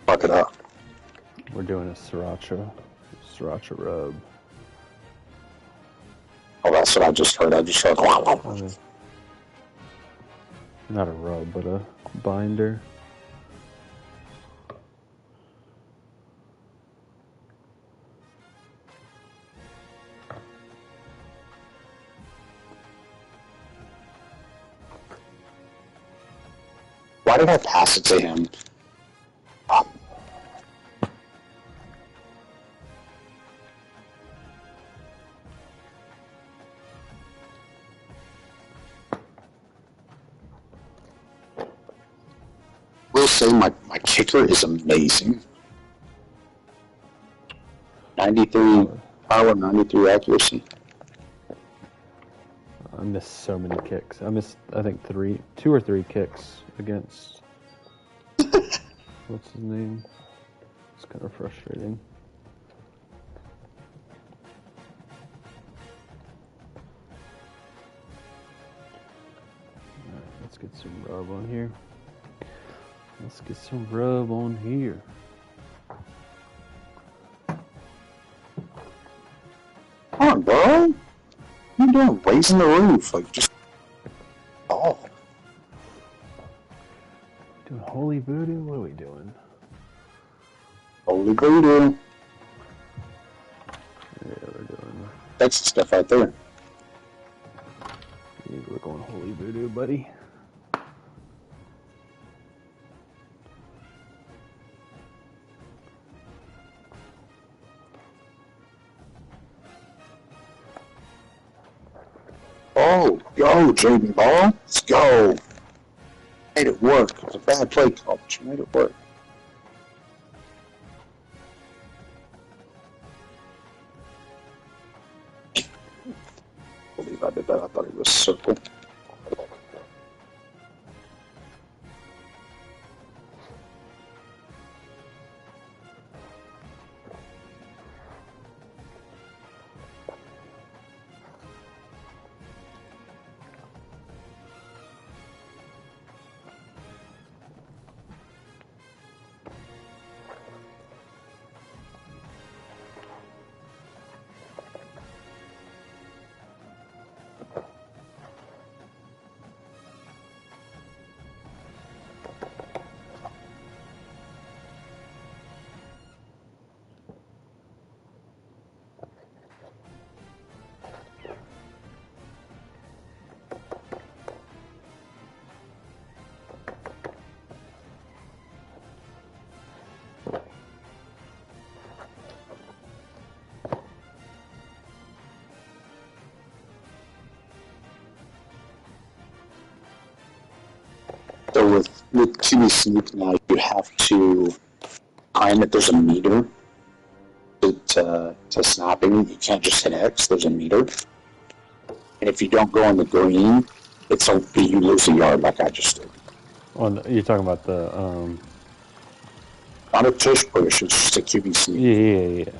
Fuck it up. We're doing a sriracha rub. Oh, that's what I just heard. I just heard. I mean, not a rub, but a binder. Why did I pass it to him? Will say my kicker is amazing. 93 power, 93 accuracy. I missed so many kicks. I missed, I think, 2 or 3 kicks against. What's his name? It's kind of frustrating. Alright, let's get some rub on here. Let's get some rub on here. Come on, bro. What are you doing? Raising the roof. Like, just. Oh. Doing holy voodoo? What are we doing? Holy voodoo. Yeah, we're doing. That's the stuff right there. Yeah, we're going holy voodoo, buddy. Oh, go, Jaden Ball. Let's go. Made it work. It was a bad play call, but you made it work. I believe I did that. I thought it was circle. though with QB sneak now, you have to find that there's a meter to snapping. You can't just hit X. There's a meter, and if you don't go on the green, you lose a yard like I just did. You're talking about the Not a tush push. It's just a QB sneak. Yeah.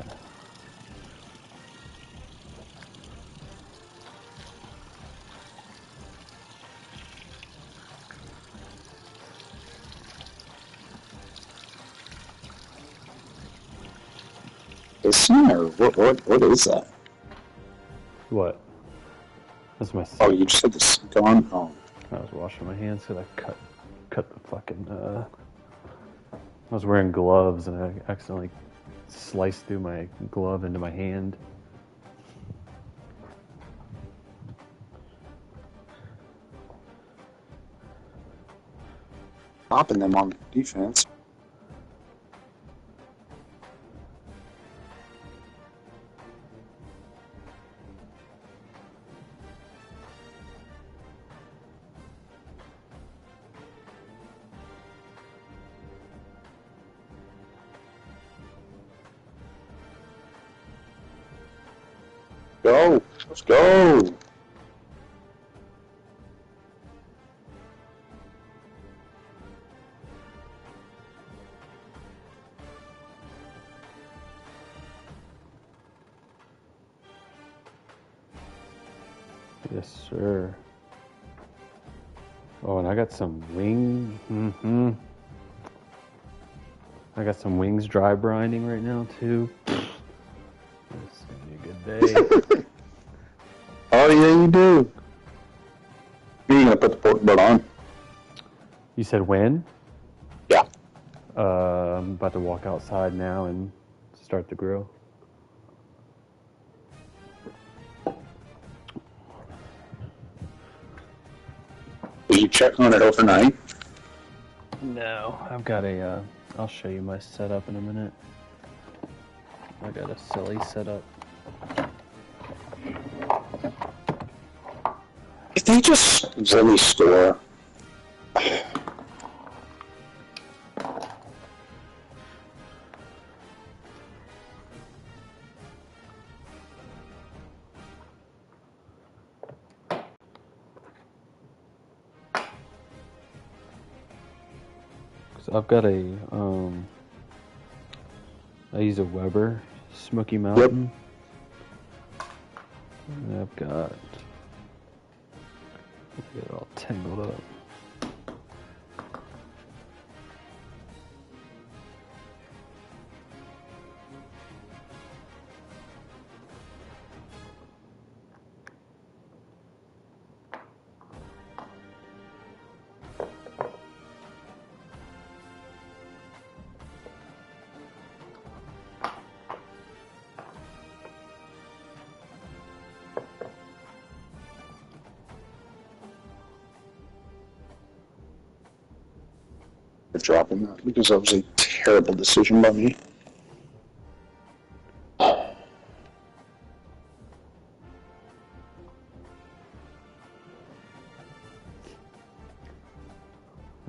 Isn't or what is that? What? That's my. Oh, you just had this gone. Oh, I was washing my hands because I cut the fucking. I was wearing gloves and I accidentally sliced through my glove into my hand. stopping them on defense. Go. Let's go. Yes, sir. Oh, and I got some wing. I got some wings dry brinding right now too. It's gonna be a good day. Oh yeah, you do. You're gonna put the pork butt on? You said when? Yeah. I'm about to walk outside now and start the grill. Will you check on it overnight? No, I've got a. I'll show you my setup in a minute. I got a silly setup. If they just really store. So I've got a. I use a Weber Smoky Mountain. Yep. And I've got. Get it all tangled up. Dropping that because that was a terrible decision by me.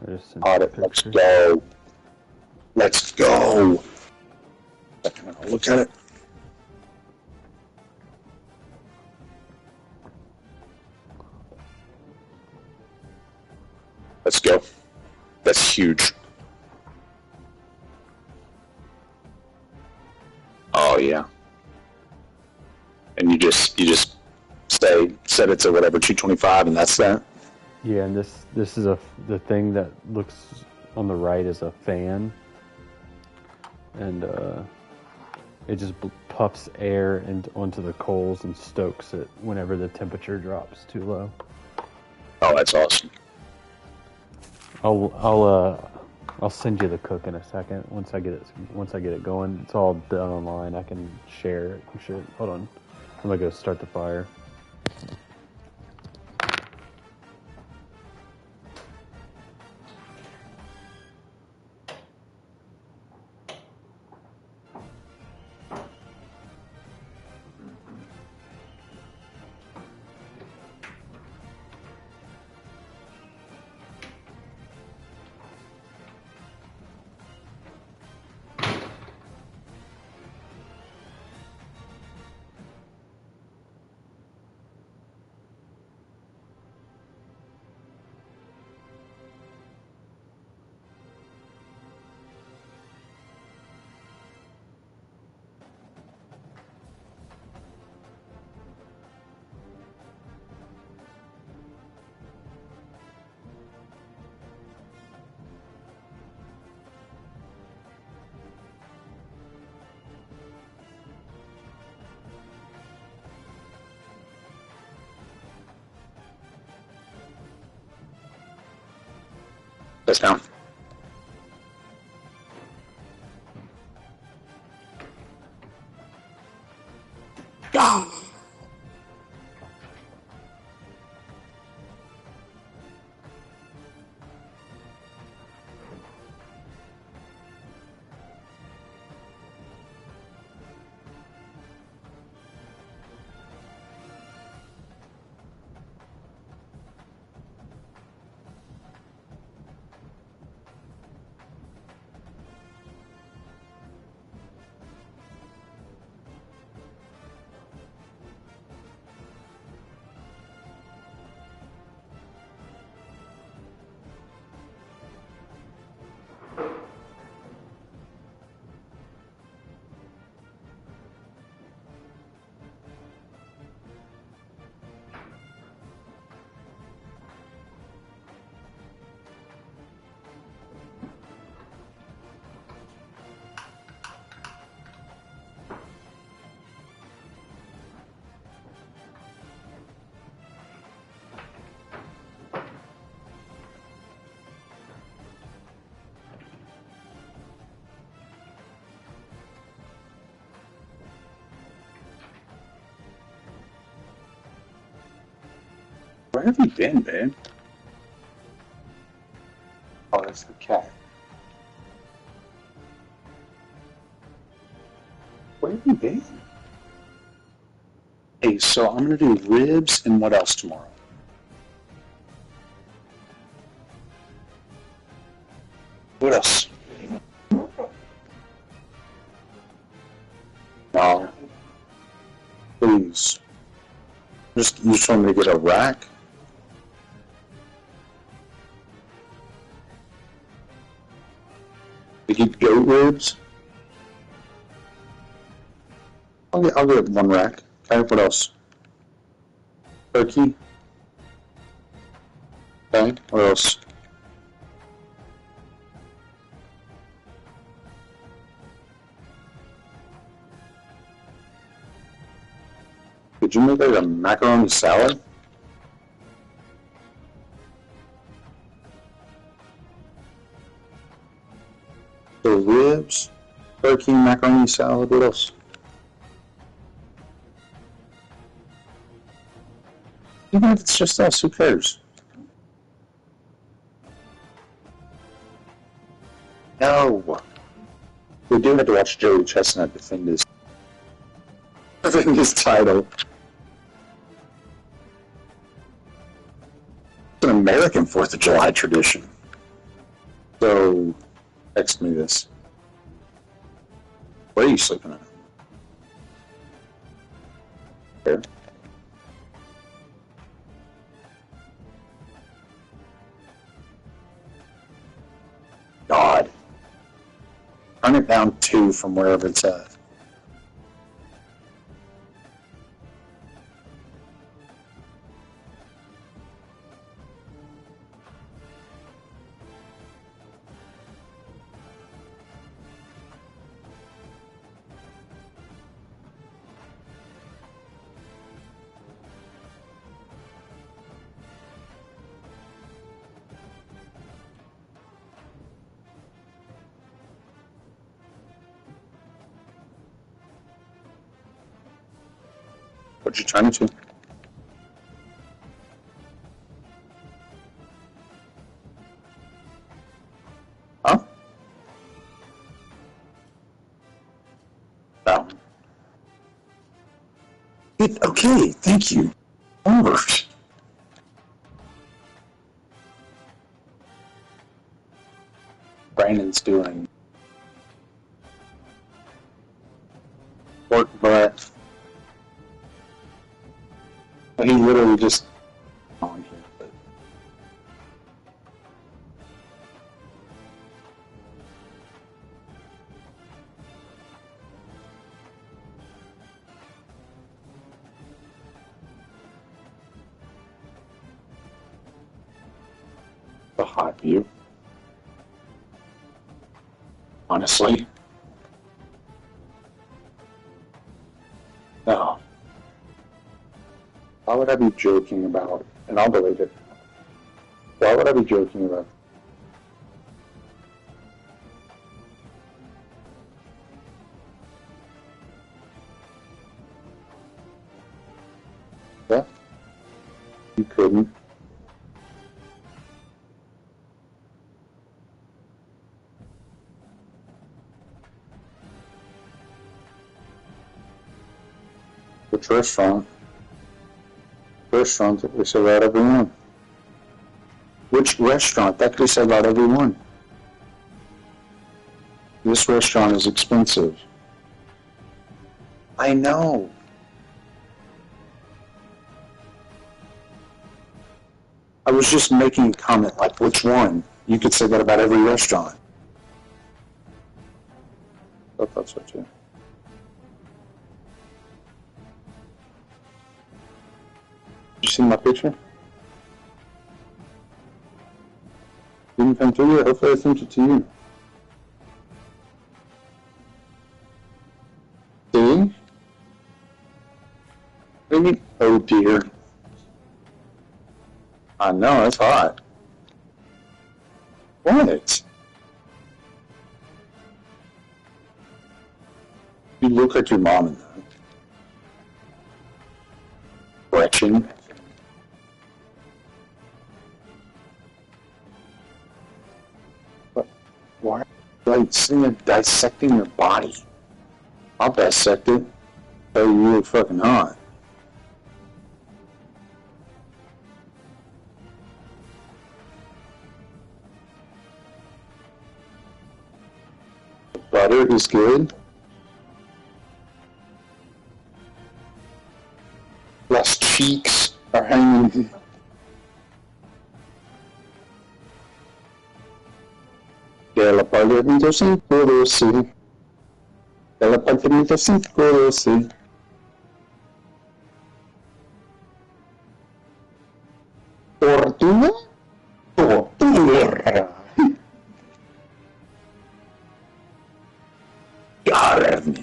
Let's go. Let's go. I'll look at it. Let's go. That's huge. Oh yeah. And you just set it to whatever 225, and that's that. Yeah, and this is the thing that looks on the right is a fan, and it just puffs air onto the coals and stokes it whenever the temperature drops too low. Oh, that's awesome. I'll send you the cook in a second once I get it going. It's all done online. I can share it and shit. Hold on, I'm gonna go start the fire. That's down. Ah! Where have you been, babe? Oh, that's the cat. Where have you been? Hey, so I'm gonna do ribs and what else tomorrow? What else? No. Please. You just want me to get a rack? You get goat ribs? I'll get one rack. Okay, what else? Turkey? Okay, what else? Did you make like a macaroni salad? The ribs, turkey, macaroni salad, what else? Even if it's just us, who cares? No. We do have to watch Joey Chestnut defend his title. It's an American 4th of July tradition. So, text me this. What are you sleeping at? Here. God. Turn it down 2 from wherever it's at. What you trying to? Huh? No. Okay, thank you. Onward. Brandon's doing pork butt. He literally just on here. But a hot view. Honestly. No. Why would I be joking about, and I'll delete it. Why would I be joking about couldn't. Which restaurant? Restaurant that we say about everyone. Which restaurant? That could be said about everyone. This restaurant is expensive. I know. I was just making a comment like, which one? You could say that about every restaurant. I thought so too. Did you see my picture? Didn't come to you? Hopefully I sent it to you. See? Maybe. Oh dear. I know, it's hot. What? You look like your mom in that. Gretchen. But why are you like sitting there dissecting your body? I'll dissect it. Tell you look fucking hot. The butter is good. Less cheeks are hanging. Della Palmerito 512. Della Palmerito 512. Tortuga? Tortuga. Carne.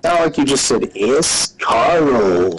Sound like you just said escargot.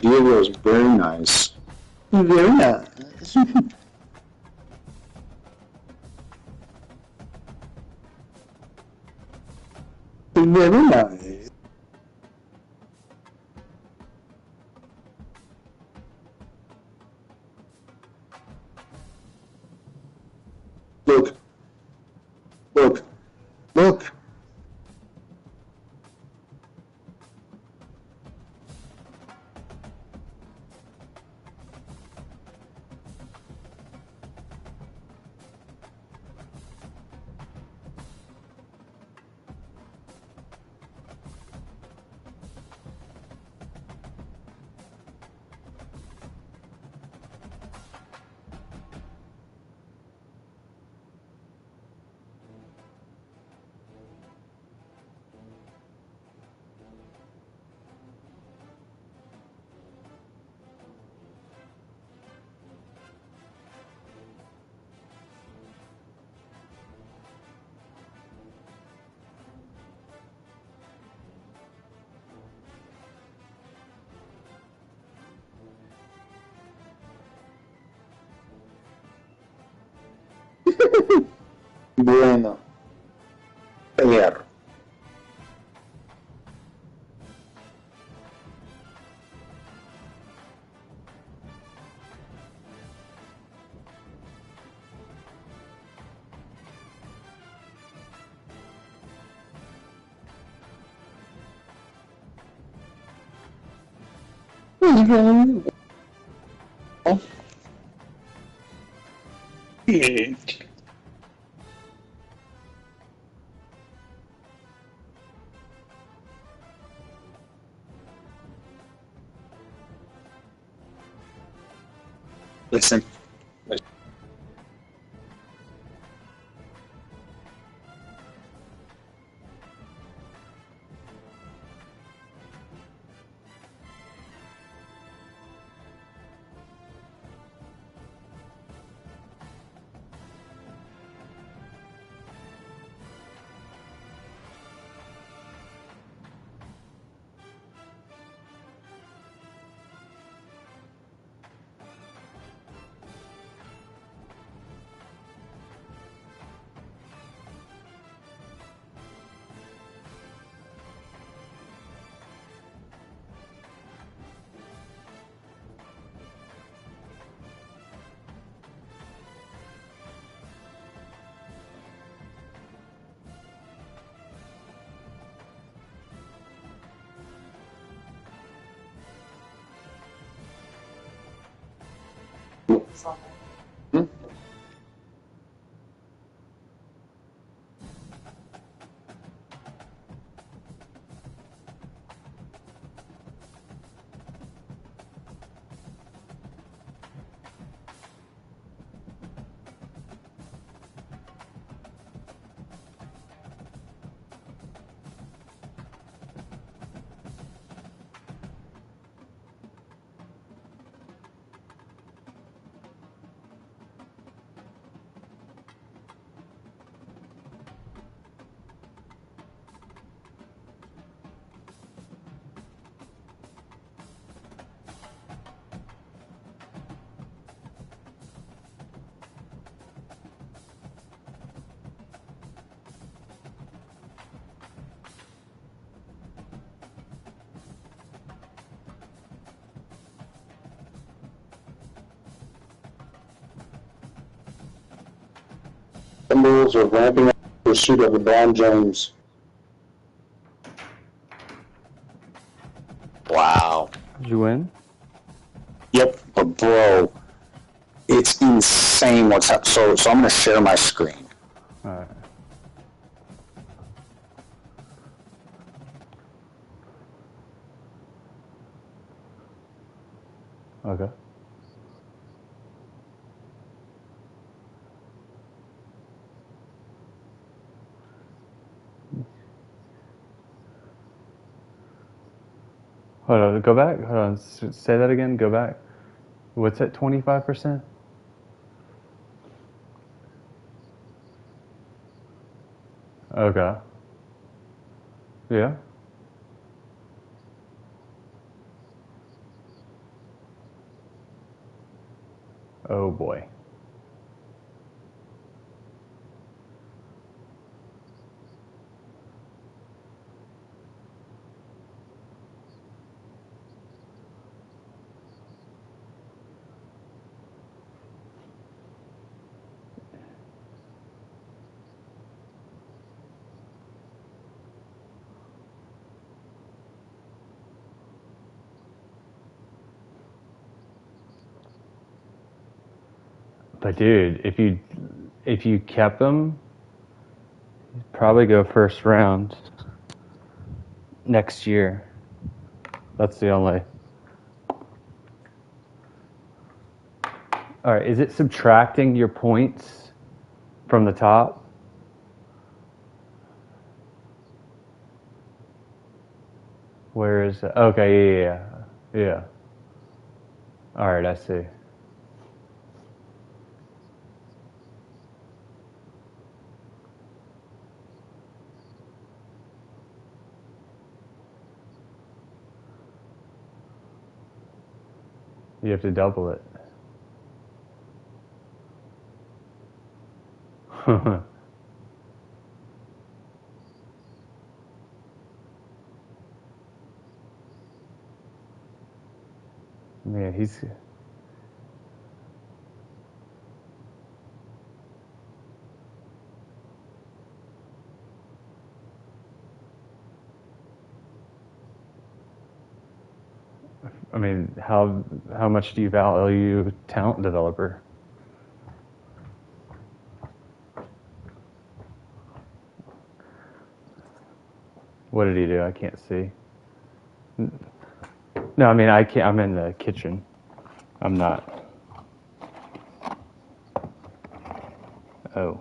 Diego is very nice. Very nice. Very nice. Look. Look. Look. Bueno. Pelear. Listen. Hmm? Timberwolves are ramping up pursuit of LeBron James. Wow. Did you win? Yep, but bro, it's insane what's happening. So I'm going to share my screen. All right. Okay. Hold on, go back. Hold on, say that again. Go back. What's at 25%? Okay. Yeah. Oh boy. But dude, if you kept them, you'd probably go first round next year. That's the only. All right, is it subtracting your points from the top? Where is it? Okay, yeah. All right, I see. You have to double it. Man, he's. I mean, how much do you value talent developer? What did he do? I can't see. No, I mean I can't. I'm in the kitchen. I'm not. Oh.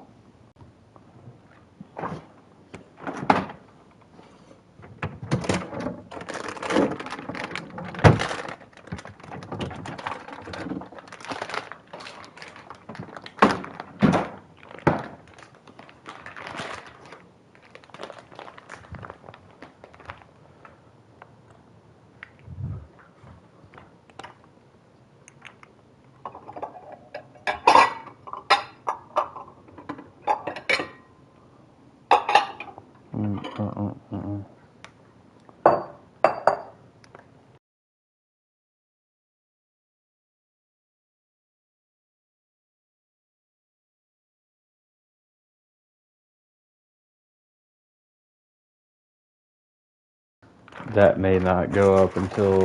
That may not go up until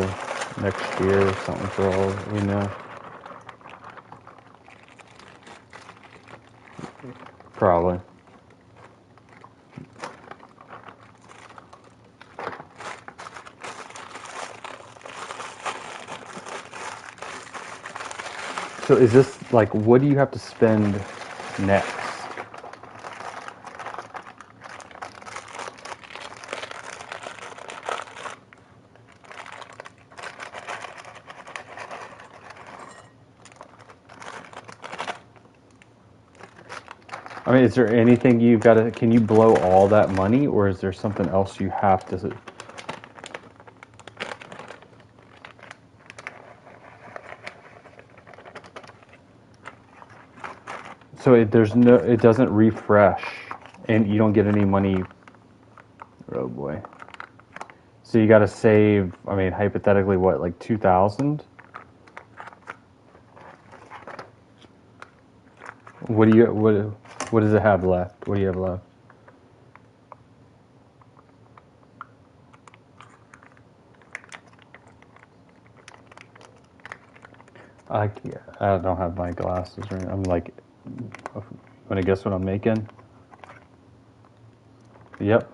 next year or something for all we know. Probably. So is this like, what do you have to spend next? I mean, is there anything you've got to, can you blow all that money, or is there something else you have to? So there's no, it doesn't refresh, and you don't get any money. Oh boy. So you got to save, I mean, hypothetically, what, like 2,000? What does it have left? What do you have left? I don't have my glasses right. I'm like, want to guess what I'm making? Yep.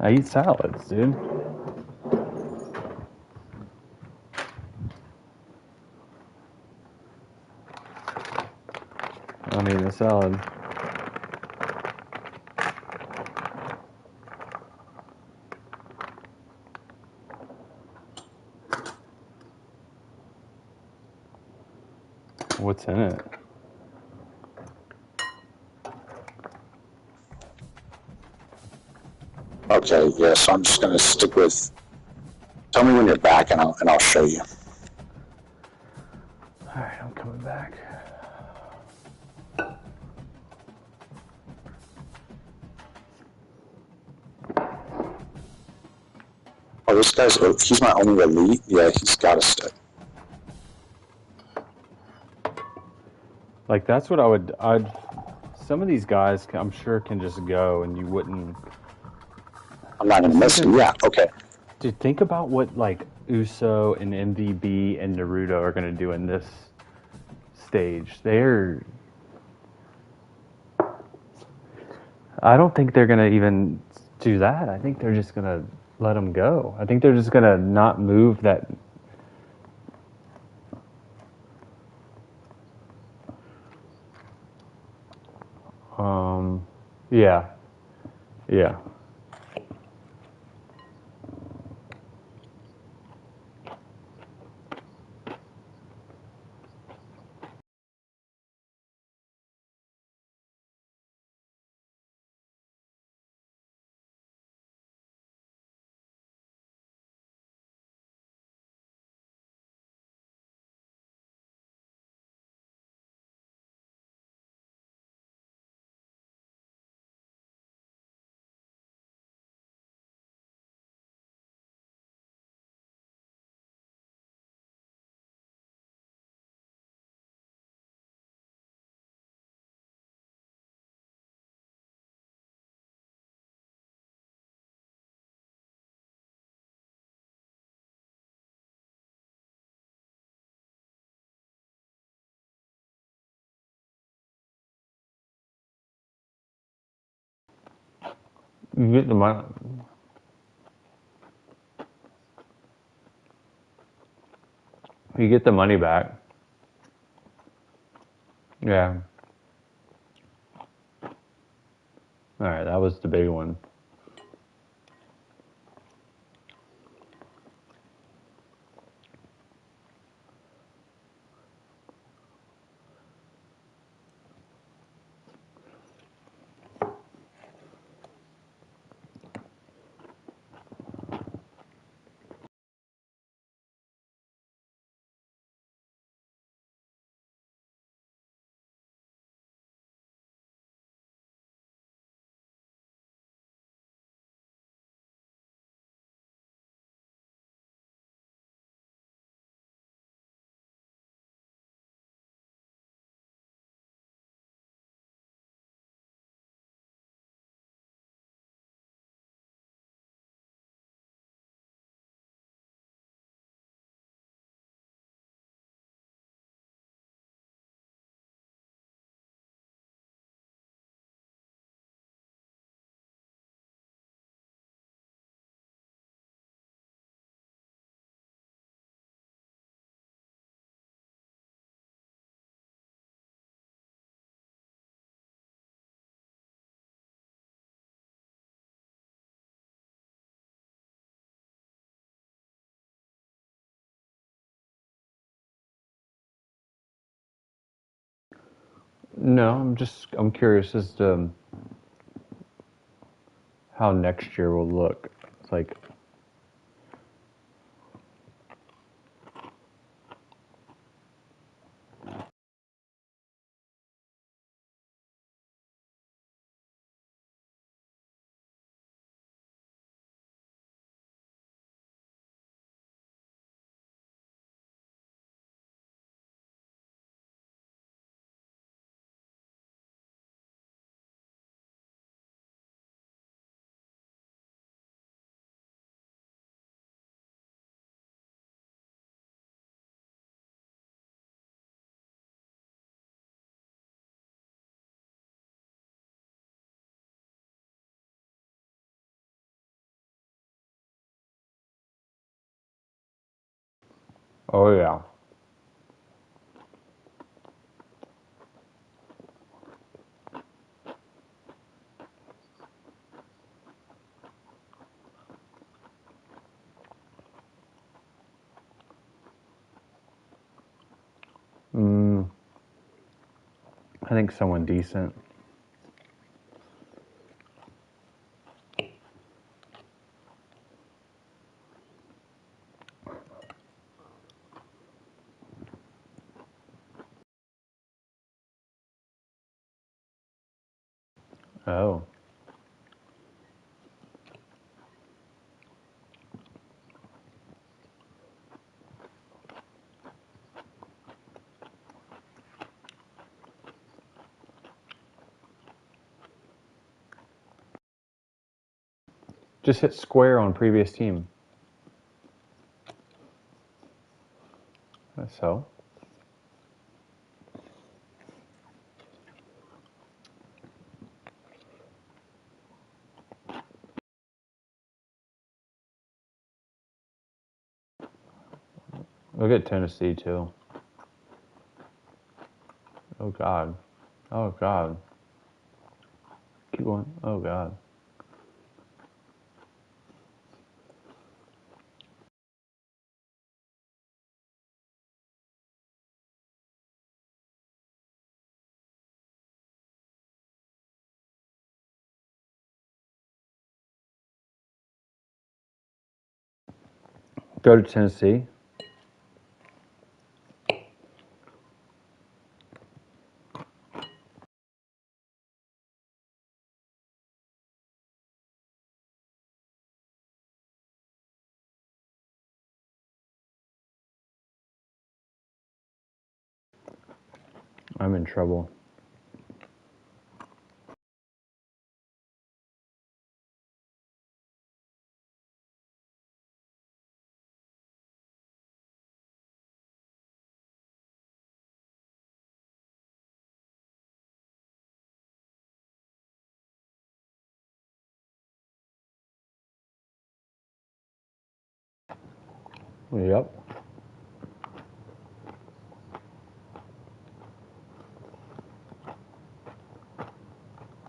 I eat salads, dude. I'm eating a salad. What's in it? Okay, yeah, so I'm just gonna stick with. Tell me when you're back, and I'll show you. All right, I'm coming back. Oh, this guy's, he's my only elite. Yeah, he's got to stay. Like, that's what I'd, some of these guys, I'm sure, can just go, and you wouldn't. I'm not gonna miss him. Yeah, okay. Dude, think about what, like, Uso and MVB and Naruto are going to do in this stage. I don't think they're going to even do that. I think they're just going to let them go. I think they're just going to not move that. Yeah. Yeah. You get the money back. Yeah. All right, that was the big one. No, I'm curious as to how next year will look. It's like, oh yeah. I think someone decent. Oh. Just hit square on previous team. So. Look at Tennessee too. Oh God. Oh God. Keep going. Oh God. Go to Tennessee. I'm in trouble. Yep.